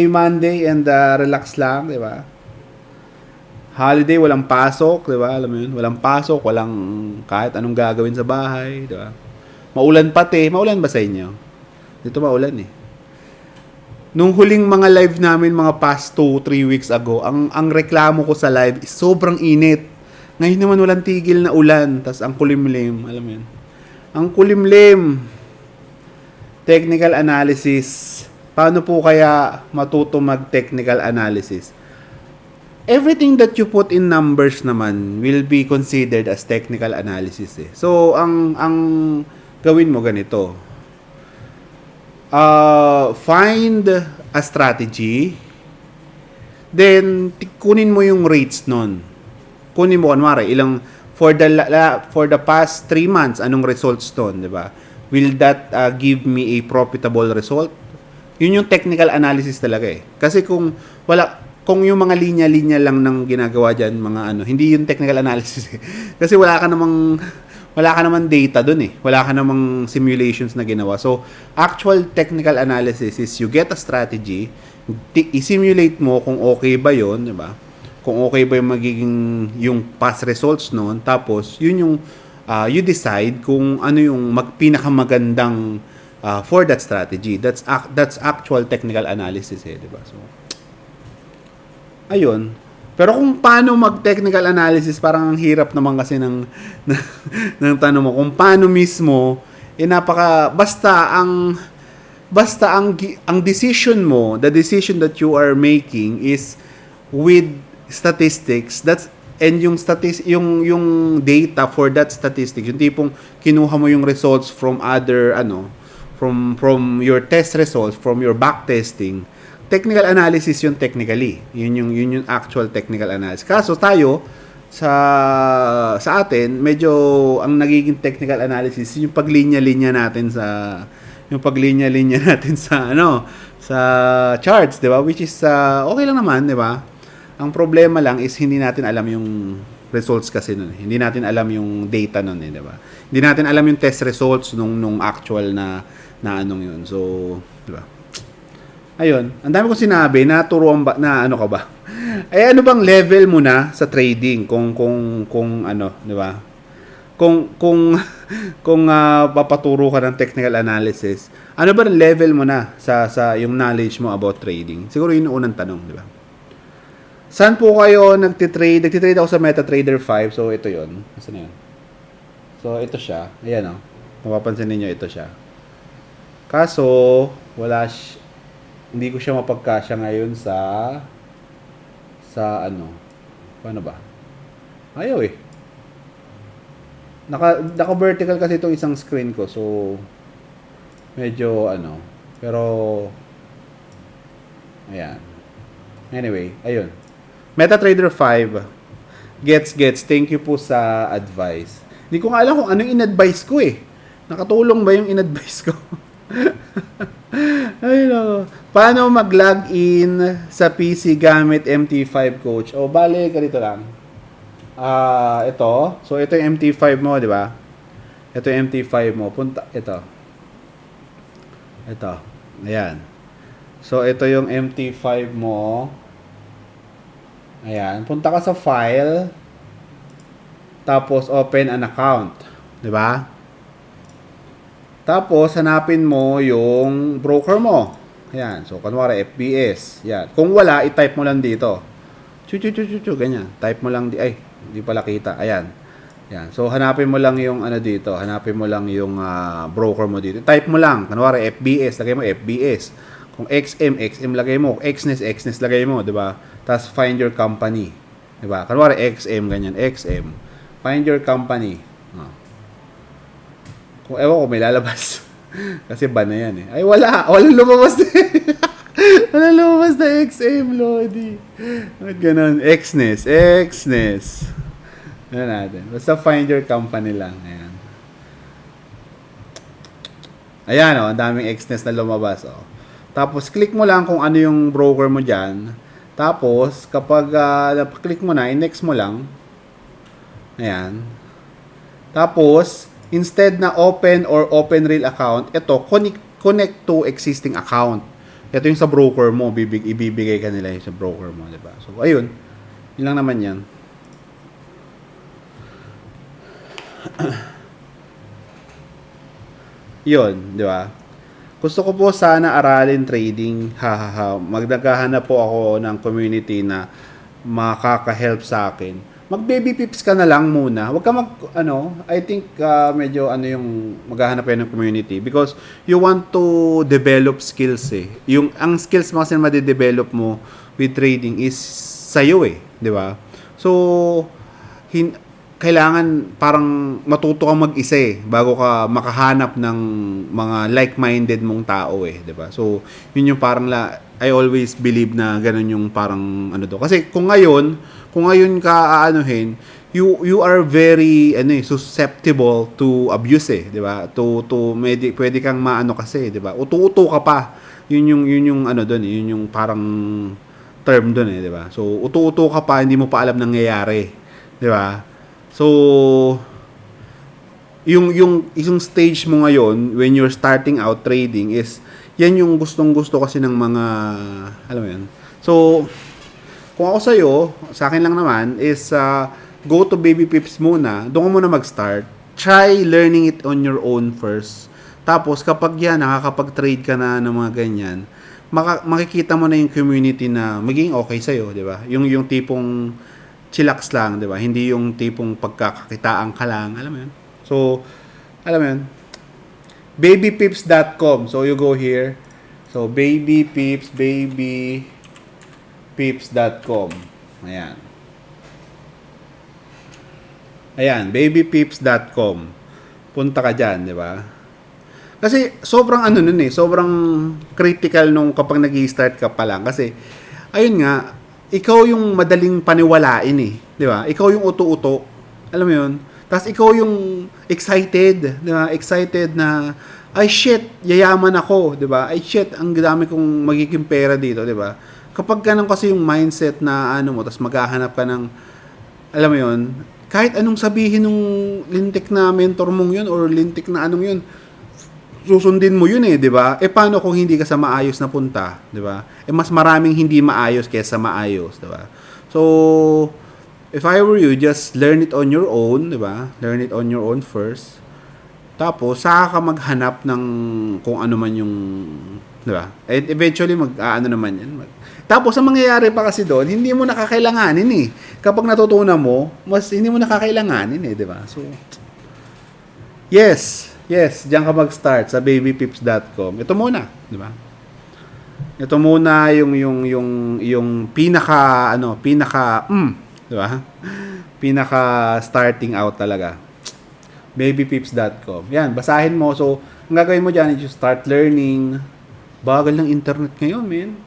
Monday and relax lang, di ba? Holiday, walang pasok, di ba? Alam mo yun? Walang pasok, walang kahit anong gagawin sa bahay, di ba? Maulan pati. Maulan ba sa inyo? Dito maulan eh. Nung huling mga live namin, mga past 2-3 weeks ago, ang reklamo ko sa live is sobrang init. Ngayon naman walang tigil na ulan, tas ang kulimlim, alam mo yun? Ang kulimlim. Technical analysis. Paano po kaya matuto mag-technical analysis? Everything that you put in numbers naman will be considered as technical analysis eh. So, ang gawin mo ganito. Find a strategy, then kunin mo yung rates nun. Kunin mo kunwari for the past 3 months anong results nun, di ba? Will that give me a profitable result? Yun yung technical analysis talaga eh. Kasi kung yung mga linya-linya lang ng ginagawa diyan, hindi yung technical analysis eh. Kasi wala ka namang data dun eh. Wala ka namang simulations na ginawa. So, actual technical analysis is you get a strategy, i-simulate mo kung okay ba yon, di ba? Kung okay ba yung magiging yung past results noon, tapos yun yung you decide kung ano yung pinakamagandang for that strategy. That's actual technical analysis eh, di ba? So, ayun. Pero kung paano mag-technical analysis, parang ang hirap naman kasi ng tanong mo. Kung paano mismo, basta ang decision mo, the decision that you are making is with statistics. Yung data for that statistics, yung tipong kinuha mo yung results from from your test results, from your back testing. Technical analysis yun technically. Yun yung actual technical analysis. Kaso tayo sa atin, medyo ang nagiging technical analysis yung paglinya-linya natin sa sa charts, 'di ba? Which is okay lang naman, 'di ba? Ang problema lang is hindi natin alam yung results kasi nun. Hindi natin alam yung data nun, 'di ba? Hindi natin alam yung test results nung actual na anong yun. So, 'di ba? Ayun, ang dami kong sinabi, naturuan ba, na ano ka ba? Eh, ano bang level mo na sa trading? Kung di ba? Kung papaturo ka ng technical analysis, ano ba ang level mo na sa yung knowledge mo about trading? Siguro yun yung unang tanong, di ba? Saan po kayo nagtitrade? Nagtitrade ako sa MetaTrader 5, so ito yun. Saan yun? So, ito siya. Ayan o. Mapapansin ninyo, ito siya. Kaso, hindi ko siya mapagkasya ngayon sa paano ba? Ayaw eh. Naka vertical kasi itong isang screen ko, so medyo pero Ayan. Anyway, ayun. MetaTrader 5. Gets. Thank you po sa advice. Hindi ko nga alam kung ano yung in-advise ko eh. Nakatulong ba yung in-advise ko? Ay, no. Paano mag-log in sa PC gamit MT5 coach? O, bale, ganito lang. Ito. So, ito yung MT5 mo, di ba? Ito yung MT5 mo. Punta, ito. Ayan. So, ito yung MT5 mo. Ayan. Punta ka sa file. Tapos, open an account. Diba? Tapos, hanapin mo yung broker mo. Ayan. So, kunwari, FBS. Ayan. Kung wala, i-type mo lang dito. Ganyan. Type mo lang. Ay, hindi pala kita. Ayan. Ayan. So, hanapin mo lang yung ano dito. Hanapin mo lang yung broker mo dito. Type mo lang. Kunwari, FBS. Lagay mo FBS. Kung XM lagay mo. XNES lagay mo, 'di ba? Tapos find your company. 'Di ba? Kunwari XM ganyan, XM. Find your company. Kung ewan ko may lalabas. Kasi ban na 'yan eh. Ay walang lumabas na. Walang lumabas na XM, Lodi. Bakit ganun? XNES. Ano natin? Basta find your company lang. Ayan oh, ang daming XNES na lumabas oh. Tapos, click mo lang kung ano yung broker mo dyan. Tapos, kapag click mo na, i-next mo lang. Ayan. Tapos, instead na open or open real account, ito, connect to existing account. Ito yung sa broker mo, ibibigay ka nila yung sa broker mo, diba? So, ayun. Yun lang naman yan. Yun, di ba? Gusto ko po sana aralin trading. Magdaghahanap po ako ng community na makaka-help sa akin. Mag-baby pips ka na lang muna. Huwag ka I think medyo yung maghahanap kayo ng community because you want to develop skills eh. Ang skills mo kasi na ma-develop mo with trading is sa'yo eh. Di ba? So, kailangan parang matuto kang mag-isa eh bago ka makahanap ng mga like-minded mong tao eh, 'di ba? So, yun yung parang I always believe na ganun yung parang Kasi kung ngayon ka aanuhin, you are very susceptible to abuse eh, 'di ba? Pwede kang maano kasi, 'di ba? Uto-uto ka pa. Yun yung doon, yun yung parang term doon eh, 'di ba? So, uto-uto ka pa, hindi mo pa alam nangyayari, 'di ba? So, yung stage mo ngayon, when you're starting out trading, is, yan yung gustong-gusto kasi ng mga, alam mo yan. So, kung ako sa akin lang naman, is, go to baby pips muna, doon ka muna mag-start, try learning it on your own first. Tapos, kapag yan, nakakapag-trade ka na ng mga ganyan, makikita mo na yung community na maging okay sa'yo, di ba? Yung tipong, chillax lang, di ba? Hindi yung tipong pagkakakitaan ka lang. Alam mo yun? So, alam mo yun? Babypips.com. So, you go here. So, babypips.com. Ayan, babypips.com. Punta ka dyan, di ba? Kasi, sobrang sobrang critical nung kapag nag-i-start ka pa lang. Kasi, ayun nga, ikaw yung madaling paniwalain eh, di ba? Ikaw yung uto-uto. Alam mo 'yun? Tapos ikaw yung excited, di ba? Excited na ay shit, yayaman ako, di ba? Ay shit, ang dami kong magiging pera dito, di ba? Kapag ganun kasi yung mindset na mo, tapos maghahanap ka ng alam mo 'yun, kahit anong sabihin ng lintik na mentor mong 'yun or lintik na anong 'yun, susundin mo yun eh, di ba? Paano kung hindi ka sa maayos na punta, di ba? Mas maraming hindi maayos kaysa maayos, di ba? So, if I were you, just learn it on your own, di ba? Learn it on your own first. Tapos, saka ka maghanap ng kung ano man yung, di ba? And eventually, naman yan. Tapos, ang mangyayari pa kasi doon, hindi mo nakakailanganin eh. Kapag natutunan mo, hindi mo nakakailanganin eh, di ba? So, yes, diyan ka mag-start sa babypips.com. Ito muna, di ba? Ito muna yung pinaka di ba? Pinaka starting out talaga. Babypips.com. Yan, basahin mo. So, ang gagawin mo diyan is you start learning. Bagal ng internet ngayon, man.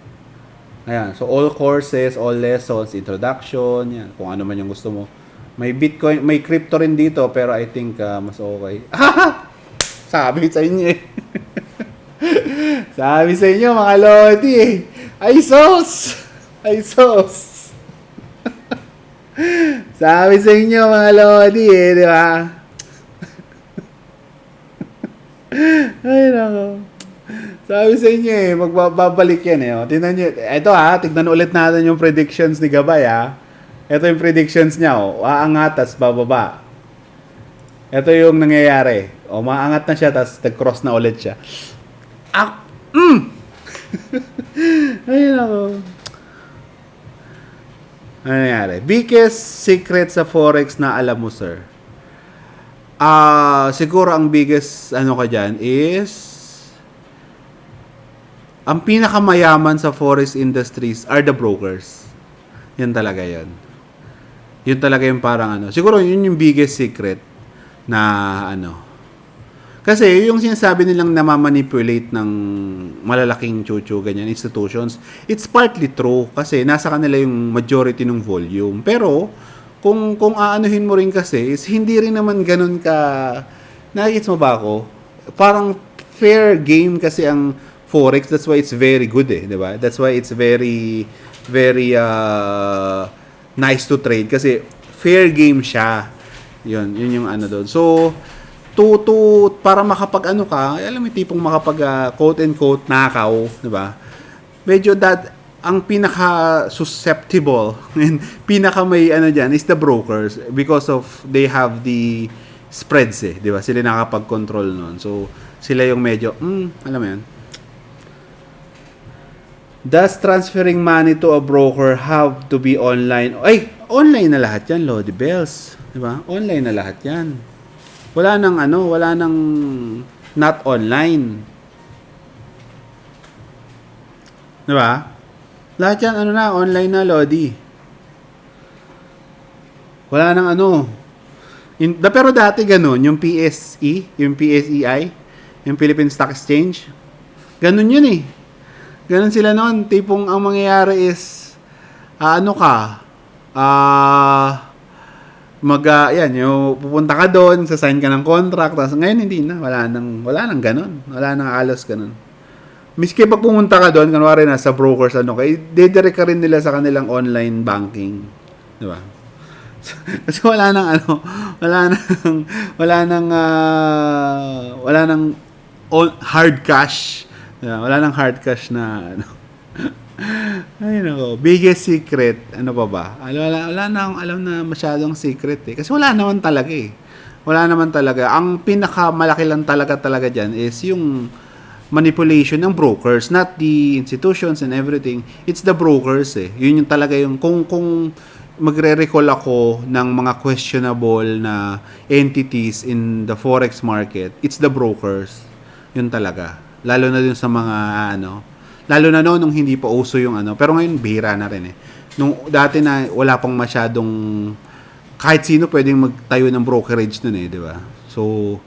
Ayan, so all courses, all lessons, introduction, yan, kung ano man yung gusto mo. May Bitcoin, may crypto rin dito, pero I think mas okay. Sabi sa inyo eh. Sabi sa inyo mga lodi eh. Ay sos! Ay sos! Sabi sa inyo mga lodi eh, di ba? Ay nako. Sabi sa inyo eh, magbabalik yan eh. Oh. Tingnan nyo. Ito tignan ulit natin yung predictions ni Gabay ha. Ito yung predictions niya oh. Aangat, tas bababa. Ito yung nangyayari. O, maangat na siya, tas nag-cross na ulit siya. Ayun ako. Ano nangyayari? Biggest secret sa Forex na alam mo, sir? Siguro ang biggest ano ka dyan is ang pinakamayaman sa forex industries are the brokers. Yan talaga yun. Yun talaga yung parang ano. Siguro yun yung biggest secret na ano. Kasi yung sinasabi nilang namamanipulate ng malalaking chuchu, ganyan, institutions, it's partly true kasi nasa kanila yung majority ng volume. Pero kung aanuhin mo rin kasi is hindi rin naman ganun ka, nakikita mo ba ako? Parang fair game kasi ang Forex, that's why it's very good eh, di ba? That's why it's very nice to trade kasi fair game siya. Yun yung ano doon. So, para makapag ano ka, alam mo tipong makapag quote and quote nakaw, di ba? Medyo ang pinaka susceptible and pinaka may ano diyan is the brokers because of they have the spreads eh, di ba? Sila nakapag-control noon. So, sila yung medyo alam mo yan. Does transferring money to a broker have to be online? Ay, online na lahat yan, Lodi Bells. Di ba? Online na lahat yan. Wala nang not online. Di ba? Lahat yan, online na, Lodi. Wala nang pero dati ganun, yung PSE, yung PSEI, yung Philippine Stock Exchange, ganun yun eh. Ganun sila noon. Tipong ang mangyayari is, yung pupunta ka doon, sasign ka ng contract, tapos ngayon hindi na, wala nang ganun. Wala nang alos ganun. Miski pag pumunta ka doon, kanwari na sa brokers, didirect ka rin nila sa kanilang online banking. Di ba? Kasi wala nang hard cash. Wala nang hard cash na Ay nako, biggest secret, ano pa ba? Wala na akong alam na masyadong secret eh. Kasi wala naman talaga eh. Wala naman talaga. Ang pinakamalaki lang talaga diyan is yung manipulation ng brokers, not the institutions and everything. It's the brokers eh. Yun yung talaga yung kung magre-recall ako ng mga questionable na entities in the forex market, it's the brokers. Yun talaga. Lalo na dun sa mga lalo na nung hindi pa uso yung pero ngayon bihira na rin eh. Nung dati na wala pang masyadong kahit sino pwedeng magtayo ng brokerage nun eh, di ba? So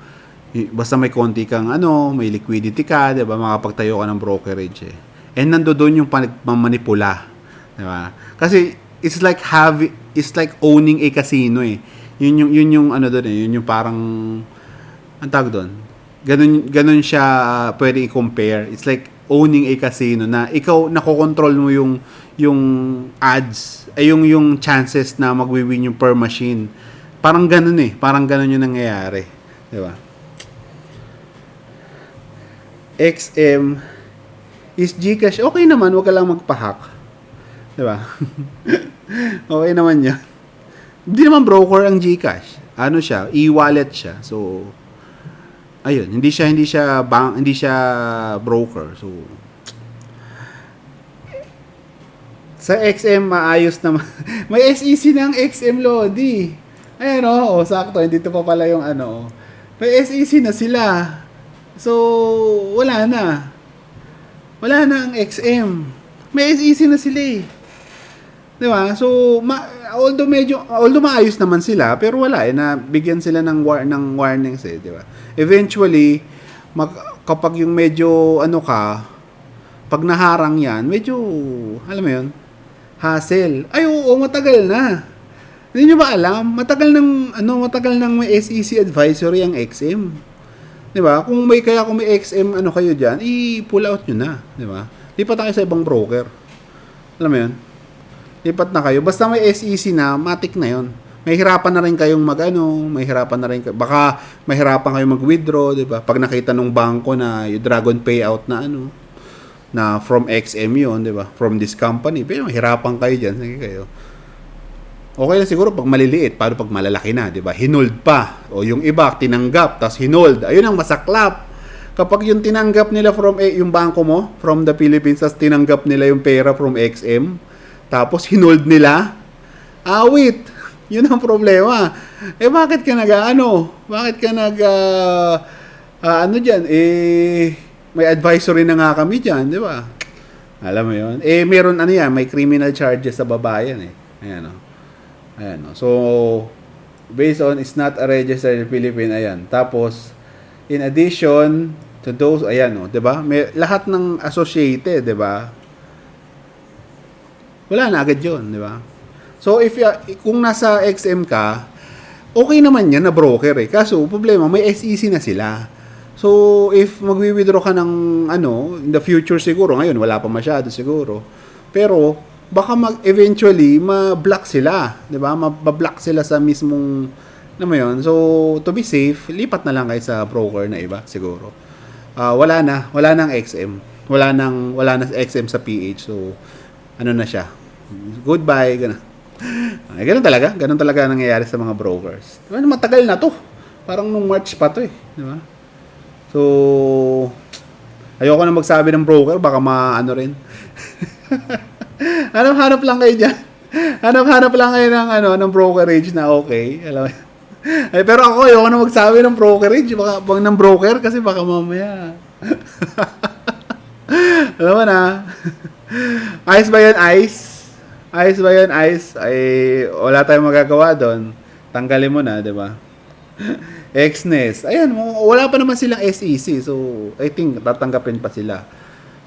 basta may konti kang may liquidity ka, di ba? Makapagtayo ka ng brokerage eh. And nandoon yung pagmamanipula, di ba? Kasi it's like owning a casino eh. Yun yung doon eh, yun yung parang ang tawag doon. Ganun siya pwede i-compare. It's like owning a casino na ikaw nakokontrol mo yung odds, ay yung chances na magwi-win yung per machine. Parang ganun eh. Parang ganun yung nangyayari. Di ba? XM is Gcash. Okay naman, wag ka lang magpa-hack. Di ba? Okay naman yan. Hindi naman broker ang Gcash. Ano siya? E-wallet siya. So ayun, hindi siya broker. So sa XM maayos naman. May SEC ng XM Lodi. Ayun sakto, dito pa pala yung May SEC na sila. So wala na ang XM. May SEC na sila eh. 'Di ba? So although maayos naman sila, pero wala na bigyan sila ng warnings eh, 'di ba? Eventually kapag yung medyo pag naharang yan, medyo, alam mo yun, hassle. Ay, oo, matagal na. Hindi nyo ba alam? Matagal nang may SEC advisory ang XM. 'Di ba? Kung may XM kayo diyan, i-pull out niyo na, 'di ba? Lipat tayo sa ibang broker. Alam mo 'yun? Lipat na kayo. Basta may SEC na, matik na 'yon. Mahihirapan na rin kayong baka mahirapan kayong mag-withdraw, 'di ba? Pag nakita nung bangko na yung Dragon payout na from XM 'yon, 'di ba? From this company, pero mahirapan kayo diyan, sige kayo. Okay lang siguro pag maliliit, paano pag malalaki na, 'di ba? Hinold pa. O yung iba tinanggap tapos hinold. Ayun ang masaklap. Kapag yung tinanggap nila yung bangko mo from the Philippines, tapos tinanggap nila yung pera from XM, tapos hinold nila, awit. Yun ang problema. Bakit ka Bakit ka diyan? May advisory na nga kami diyan, 'di ba? Alam mo 'yun. Meron may criminal charges sa babayan Ayan, so, based on it's not a registered in Philippines, ayan. Tapos, in addition to those, di ba? May lahat ng associated, di ba? Wala na agad yun, di ba? So, kung nasa XM ka, okay naman yan na broker Kaso, problema, may SEC na sila. So, if magwi-withdraw ka ng, in the future siguro, ngayon, wala pa masyado siguro. Pero, baka eventually ma-block sila, 'di ba? Ma-block sila sa mismong So, to be safe, lipat na lang kayo sa broker na iba siguro. Wala nang XM. Wala na XM sa PH. So, na siya. Goodbye, ganun. Ganun talaga nangyayari sa mga brokers. Diba, matagal na 'to. Parang nung March pa 'to, di ba? So, ayoko na magsabi ng broker, baka rin. Hanap lang kayo dyan. Hanap lang kayo ng brokerage na okay. Alam mo. Pero ako, ayoko na magsabi ng brokerage. Baka ng broker kasi baka mamaya. Alam mo na. Ayos ba yan, Ice? Ay, wala tayong magagawa doon. Tanggalin mo na, di ba? Xness. Ayan, wala pa naman silang SEC. So, I think tatanggapin pa sila.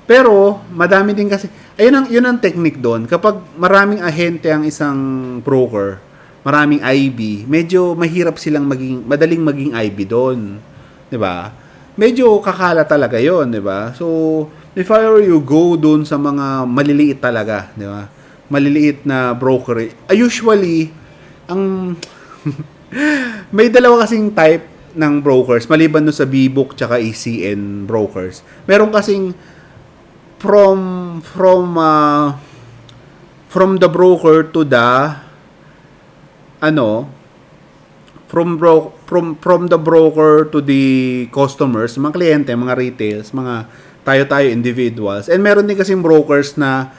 Pero, madami din kasi, yun ang technique doon. Kapag maraming ahente ang isang broker, maraming IB, medyo mahirap silang madaling maging IB doon. 'Di ba? Medyo kakala talaga yon, 'di ba? So, if I were you, go doon sa mga maliliit talaga, 'di ba? Maliliit na broker. Usually, may dalawa kasing type ng brokers, maliban doon sa BBOK tsaka ECN brokers. Meron kasing from the broker to the from the broker to the customers, mga kliyente, mga retails, mga tayo individuals. And meron din kasing brokers na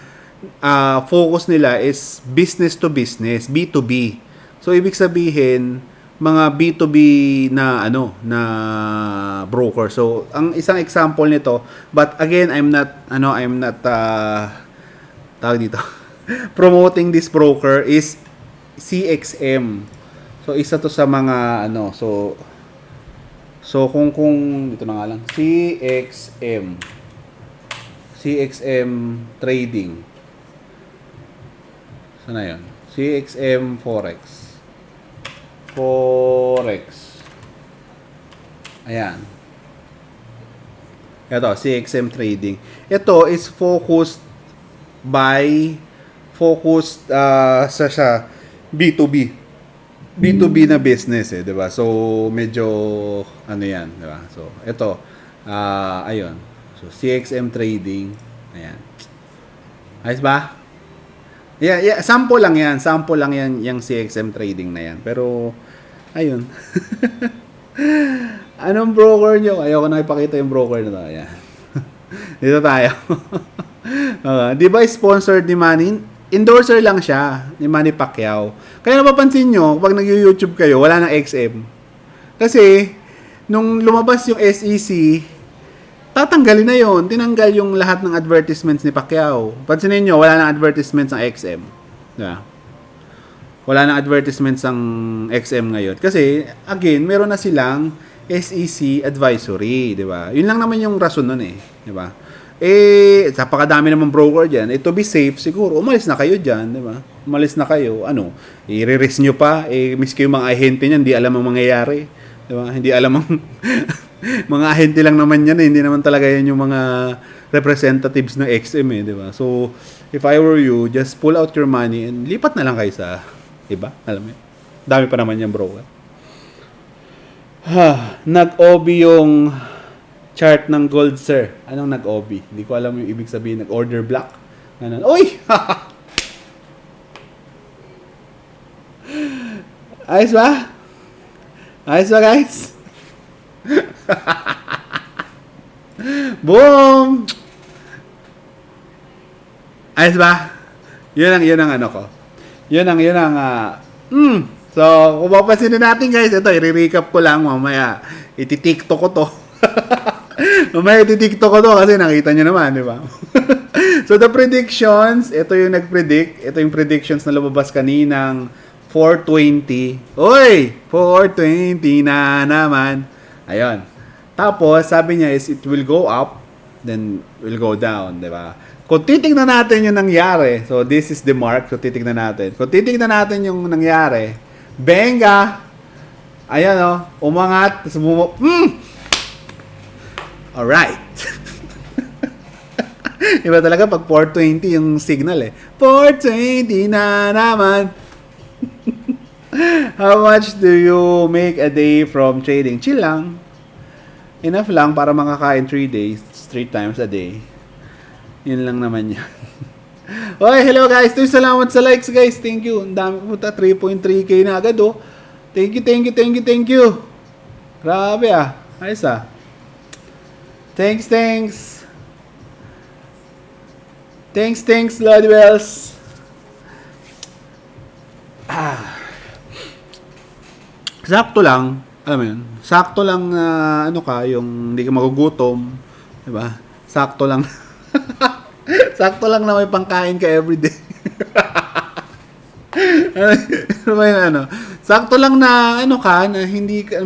focus nila is business to business, B2B. So ibig sabihin mga B2B na broker. So ang isang example nito, but again I'm not tawag dito promoting this broker is CXM. So isa to sa mga so kung dito na nga lang CXM trading. Saan na yun? CXM Forex. Ayan. Ito, CXM Trading. Ito is focused sa B2B. B2B na business 'di ba? So medyo yan, 'di ba? So ito ayun. So CXM Trading. Ayan. Ayos ba? Yeah, sample lang yan yung CXM Trading na yan. Pero ayun. Anong broker nyo? Ayoko na ipakita yung broker na to. Ayan. Dito tayo. Di ba sponsored ni Manny? Endorser lang siya ni Manny Pacquiao. Kaya napapansin nyo, pag nag-YouTube kayo, wala nang XM. Kasi, nung lumabas yung SEC, tatanggalin na yon. Tinanggal yung lahat ng advertisements ni Pacquiao. Pansinin nyo, wala nang advertisements ng XM. Diba? Wala nang advertisements ng XM ngayon. Kasi, again, meron na silang SEC advisory. Diba? Yun lang naman yung rason nun eh. Diba? Napakadami naman broker dyan. To be safe, siguro, umalis na kayo dyan, di ba? Umalis na kayo, i-risk nyo pa, miski yung mga ahente niyan, hindi alam ang mangyayari. Di ba? Hindi alam ang, mga ahente lang naman yan, hindi naman talaga yan yung mga representatives ng XM, di ba? So, if I were you, just pull out your money and lipat na lang kayo sa iba, alam mo yun. Dami pa naman yan, broker. Nag-OB yung chart ng gold, sir. Anong nag-OB? Hindi ko alam yung ibig sabihin. Nag-order block. Ganun. Uy! Ayos ba? Ayos ba, guys? Boom! Ayos ba? Yun ang ano ko. So, kung mapapansinin natin, guys, ito, i-recap ko lang mamaya. Iti-tiktok ko to. Mamaya iti-tiktok ko to kasi nakita nyo naman, di ba? So, the predictions, ito yung nag-predict. Ito yung predictions na lumabas kaninang 420. Oy! 420 na naman. Ayun. Tapos, sabi niya is it will go up, then will go down, di ba? Kung titignan natin yung nangyari, so this is the mark, so titignan natin. Kung titignan natin yung nangyari, benga! Ayan umangat, tapos alright. Iba talaga pag 420 yung signal 420 na naman. How much do you make a day from trading? Chill lang. Enough lang para makakain 3 days, 3 times a day. Yun lang naman yan. Okay, hello guys. Salamat sa likes, guys. Thank you. Ang dami pumunta. 3.3k na agad, Thank you. Grabe, Ayos, Thanks. Thanks, Lord Wells. Sakto lang. Alam mo yun? Sakto lang, yung hindi ka magugutom. Diba? Sakto lang. Sakto lang na may pangkain ka everyday. Ano ba yun, Sakto lang na, na hindi ka,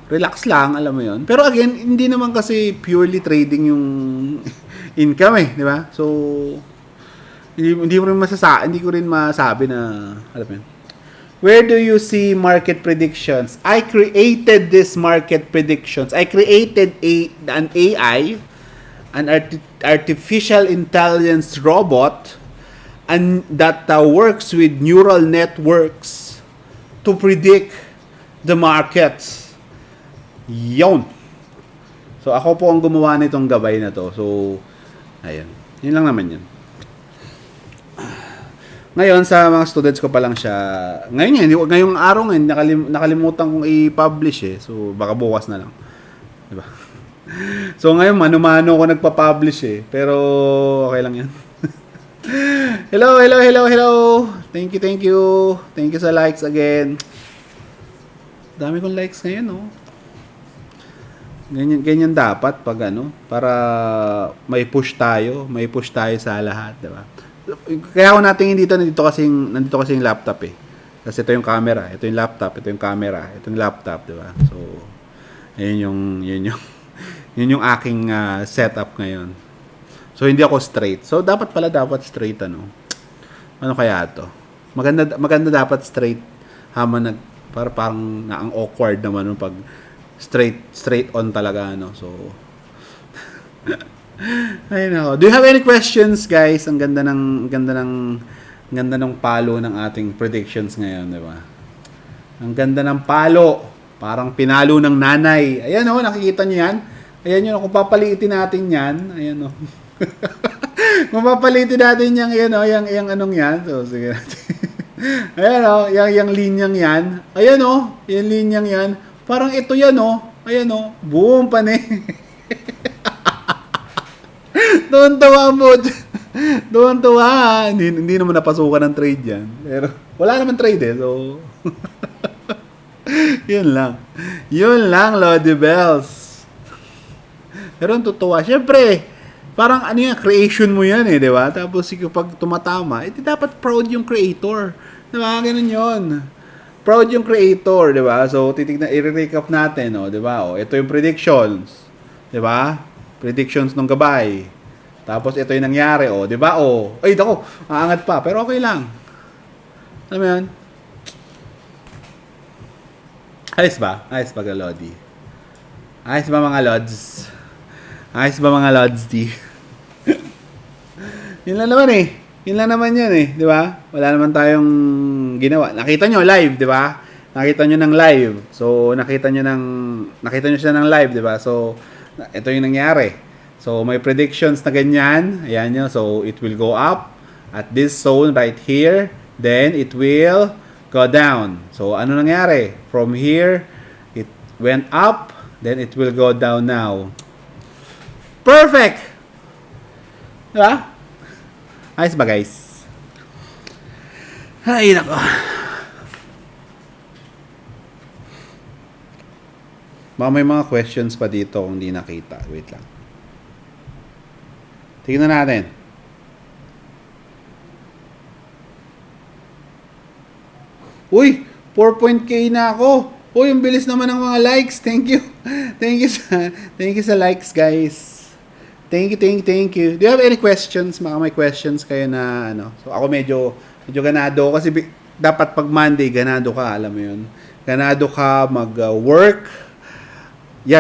relax lang, alam mo yun. Pero again, hindi naman kasi purely trading yung income, di ba? So, hindi ko rin masabi na, alam mo yun. Where do you see market predictions? I created this market predictions. I created an AI, an artificial intelligence robot, and that works with neural networks to predict the markets. Yon. So, ako po ang gumawa nitong gabay na to. So, ayun. Yun lang naman yun. Ngayon, sa mga students ko pa lang siya. Ngayong araw ngayon, nakalimutan kong i-publish So, baka bukas na lang. Diba? So, ngayon, mano-mano ko nagpa-publish Pero, okay lang yan. Hello. Thank you. Thank you sa likes again. Dami kong likes ngayon, Ganyan dapat pag para may push tayo sa lahat, diba? Kaya ako nandito kasi yung laptop Kasi ito yung camera, ito yung laptop, ito yung camera, ito yung laptop, di ba? So, yun yung aking setup ngayon. So, hindi ako straight. So, dapat straight, Ano kaya to? Maganda dapat straight. Parang ang awkward naman pag straight on talaga, So, ayun ako. Do you have any questions, guys? Ang ganda ng palo ng ating predictions ngayon, di ba? Ang ganda ng palo. Parang pinalo ng nanay. Ayan nakikita niyo yan? Ayan yun, kung papalitin natin yan, ayan kung papalitin natin yung anong yan. So, sige natin. Ayan yung linyang yan. Ayan yung linyang yan. Parang ito yan Ayan boom, pane. Doon tawa. Hindi naman napasukan ng trade yan. Pero wala naman trade So, yun lang, Lodi Bells. Pero ang totoo, syempre, parang creation mo yan di ba? Tapos pag tumatama, dapat proud yung creator. Di ba? Ganun yun. Proud yung creator, di ba? So, i-recap natin, di ba? Ito yung predictions. 'Di ba? Predictions nung gabay. Tapos ito yung nangyari, oh, 'di ba? Oh, ay dako, aangat pa, pero okay lang. Alam mo 'yun? Ayos ba? Ayos ba, Lodi? Ayos ba mga Lods? Ayos ba mga Lods D? Yun lang naman eh. Yun lang naman yan eh, di ba? Wala naman tayong ginawa. Nakita nyo live, di ba? Nakita nyo ng live. So, nakita nyo siya ng live, di ba? So, ito yung nangyari. So, may predictions na ganyan. Ayan nyo. So, it will go up at this zone right here. Then, it will go down. So, ano nangyari? From here, it went up. Then, it will go down now. Perfect! Diba? Ayos ba, guys? Ay, nako. Baka may mga questions pa dito kung di nakita. Wait lang. Tingnan natin. Uy! 4.k na ako. Uy, ang bilis naman ng mga likes. Thank you. Thank you sa likes, guys. Thank you. Do you have any questions? Baka may questions kayo na ano. So ako medyo ganado kasi dapat pag Monday ganado ka, alam mo 'yun. Ganado ka mag-work.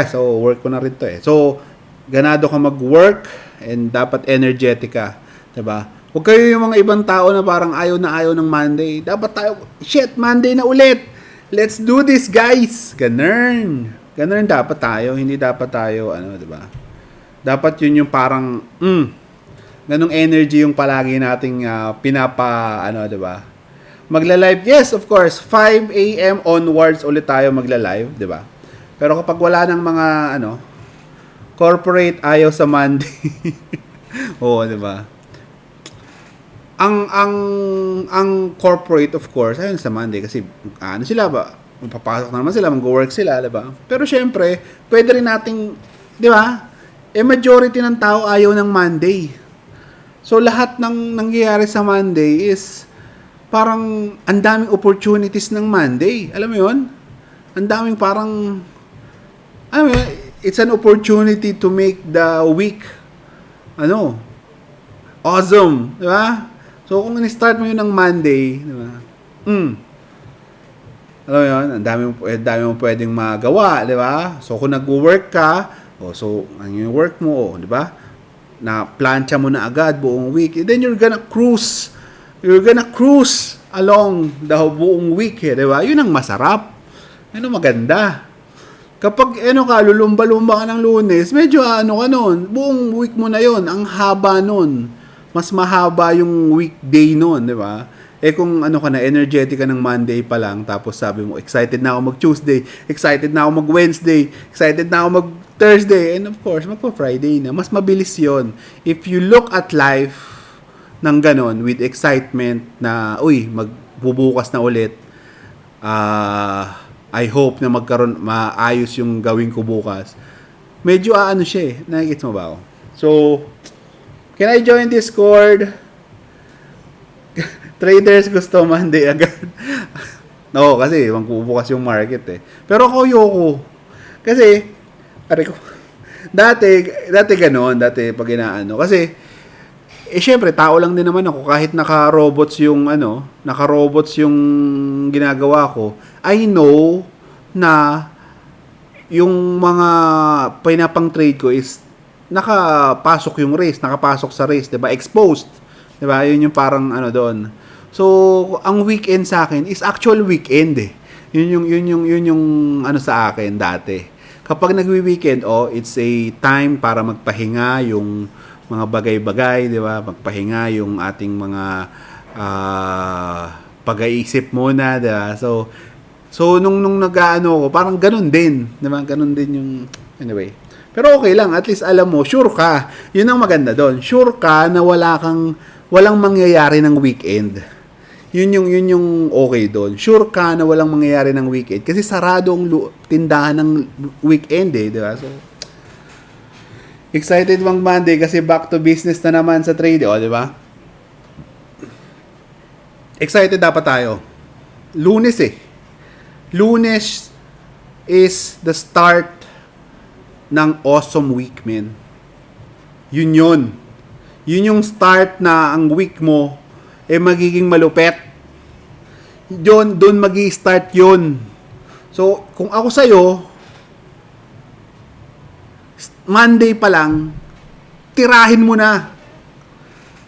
So work ko na rin 'to eh. So ganado ka mag-work and dapat energetic ka, 'di ba? Huwag kayo yung mga ibang tao na parang ayaw ng Monday. Dapat tayo, Monday na ulit. Let's do this, guys. Ganun dapat tayo, hindi dapat tayo ano, 'di ba? Dapat yun yung parang, ganong energy yung palagi nating diba? Magla-live, yes, of course, 5 a.m. onwards ulit tayo magla-live, diba? Pero kapag wala ng mga, corporate ayaw sa Monday, oo, diba? Ang corporate, of course, ayun sa Monday, kasi, sila ba? Papasok na naman sila, mag-work sila, diba? Pero syempre, pwede rin nating, diba? Majority ng tao ayaw ng Monday. So, lahat ng nangyayari sa Monday is parang ang daming opportunities ng Monday. Alam mo yun? Ang daming parang, it's an opportunity to make the week, awesome. Di ba? So, kung in-start mo yun ng Monday, di ba? Alam mo yun? Ang dami mo pwedeng magawa, di ba? So, kung nag-work ka, so, ang yung work mo, di ba? Na plancha mo na agad buong week. Then you're gonna cruise. You're gonna cruise along the buong week, di ba? Yun ang masarap. Yun ang maganda. Kapag lulumba-lumba ka ng Lunes, medyo ka nun. Buong week mo na yun. Ang haba nun. Mas mahaba yung weekday nun, di ba? Kung ka na, energetic ka ng Monday pa lang, tapos sabi mo, excited na ako mag-Tuesday, excited na ako mag-Wednesday, excited na ako mag-Thursday, and of course, magpa-Friday na. Mas mabilis yon. If you look at life ng ganon, with excitement na, magbubukas na ulit, I hope na maayos yung gawin ko bukas. Medyo siya eh. Nakikita mo ba ako? So, can I join Discord? Traders gusto Monday agad. No, kasi magbubukas yung market eh. Pero ako ayoko. Kasi, dati ganoon, dati pag inaano. Kasi, syempre, tao lang din naman ako. Kahit naka-robots yung ginagawa ko, I know na yung mga pinapang trade ko is nakapasok sa race, 'di ba? Exposed. 'Di ba? Yun yung parang doon. So, ang weekend sa akin is actual weekend eh. Yun yung sa akin dati. Kapag nagwi-weekend, it's a time para magpahinga yung mga bagay-bagay, 'di ba? Magpahinga yung ating mga pag-iisip muna, 'di ba? So nung nag-aano ko, parang ganun din, 'di ba? Ganun din yung anyway. Pero okay lang, at least alam mo, sure ka. Yun ang maganda doon. Sure ka na walang mangyayari ng weekend. Yun yung okay doon. Sure ka na walang mangyayari ng weekend kasi sarado ang tindahan ng weekend eh, 'di ba? So excited bang Monday kasi back to business na naman sa trade, 'di ba? Excited dapat tayo. Lunes Lunes is the start ng awesome week, men. Yun yun. Yun yung start na ang week mo magiging malupet. Doon magi-start yun. So, kung ako sa'yo, Monday pa lang, tirahin mo na.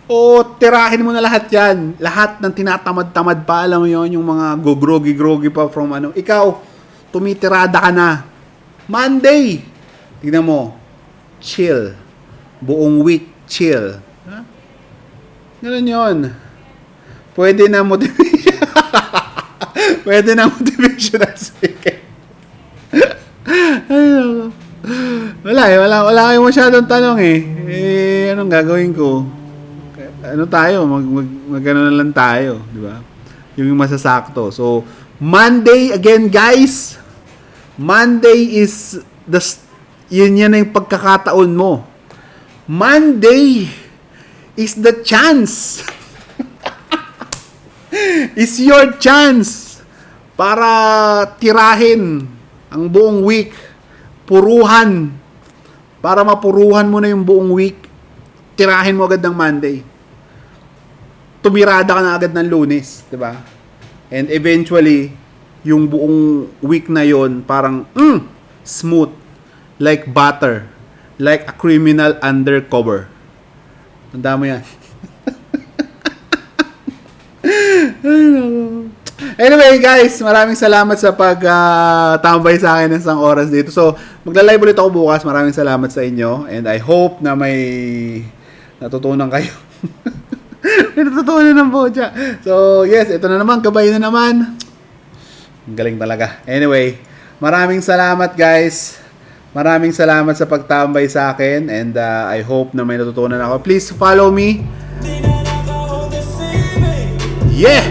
O, tirahin mo na lahat yan. Lahat ng tinatamad-tamad pa, alam mo yun, yung mga go-groggy-groggy pa from ano. Ikaw, tumitirada ka na. Monday! Tignan mo, chill. Buong week, chill. Huh? Ganun yun. Pwede na motivation. Pwede na motivation na sige. Ay, wala kayong masyadong tanong anong gagawin ko? Ano tayo? Mag-ano na lang tayo, di ba? Yung masasakto. So, Monday, again, guys. Monday is yan na yung pagkakataon mo. Monday is the chance. Is your chance para tirahin ang buong week. Puruhan. Para mapuruhan mo na yung buong week. Tirahin mo agad ng Monday. Tumirada ka na agad ng Lunes, 'di ba? And eventually, yung buong week na yon parang smooth, like butter, like a criminal undercover. Tanda mo yan. Anyway guys, maraming salamat sa pagtambay sa akin ng isang oras dito. So, magla-live ulit ako bukas. Maraming salamat sa inyo. And I hope na may natutunan kayo. May natutunan ng Boja. So, yes, ito na naman. Gabay na naman. Ang galing talaga. Anyway, maraming salamat guys. Maraming salamat sa pagtambay sa akin. And I hope na may natutunan ako. Please follow me. Yeah!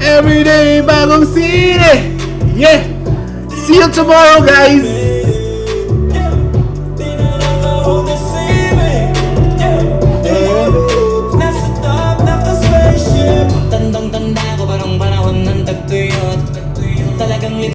Every day bagong sine. Yeah. See you tomorrow, guys.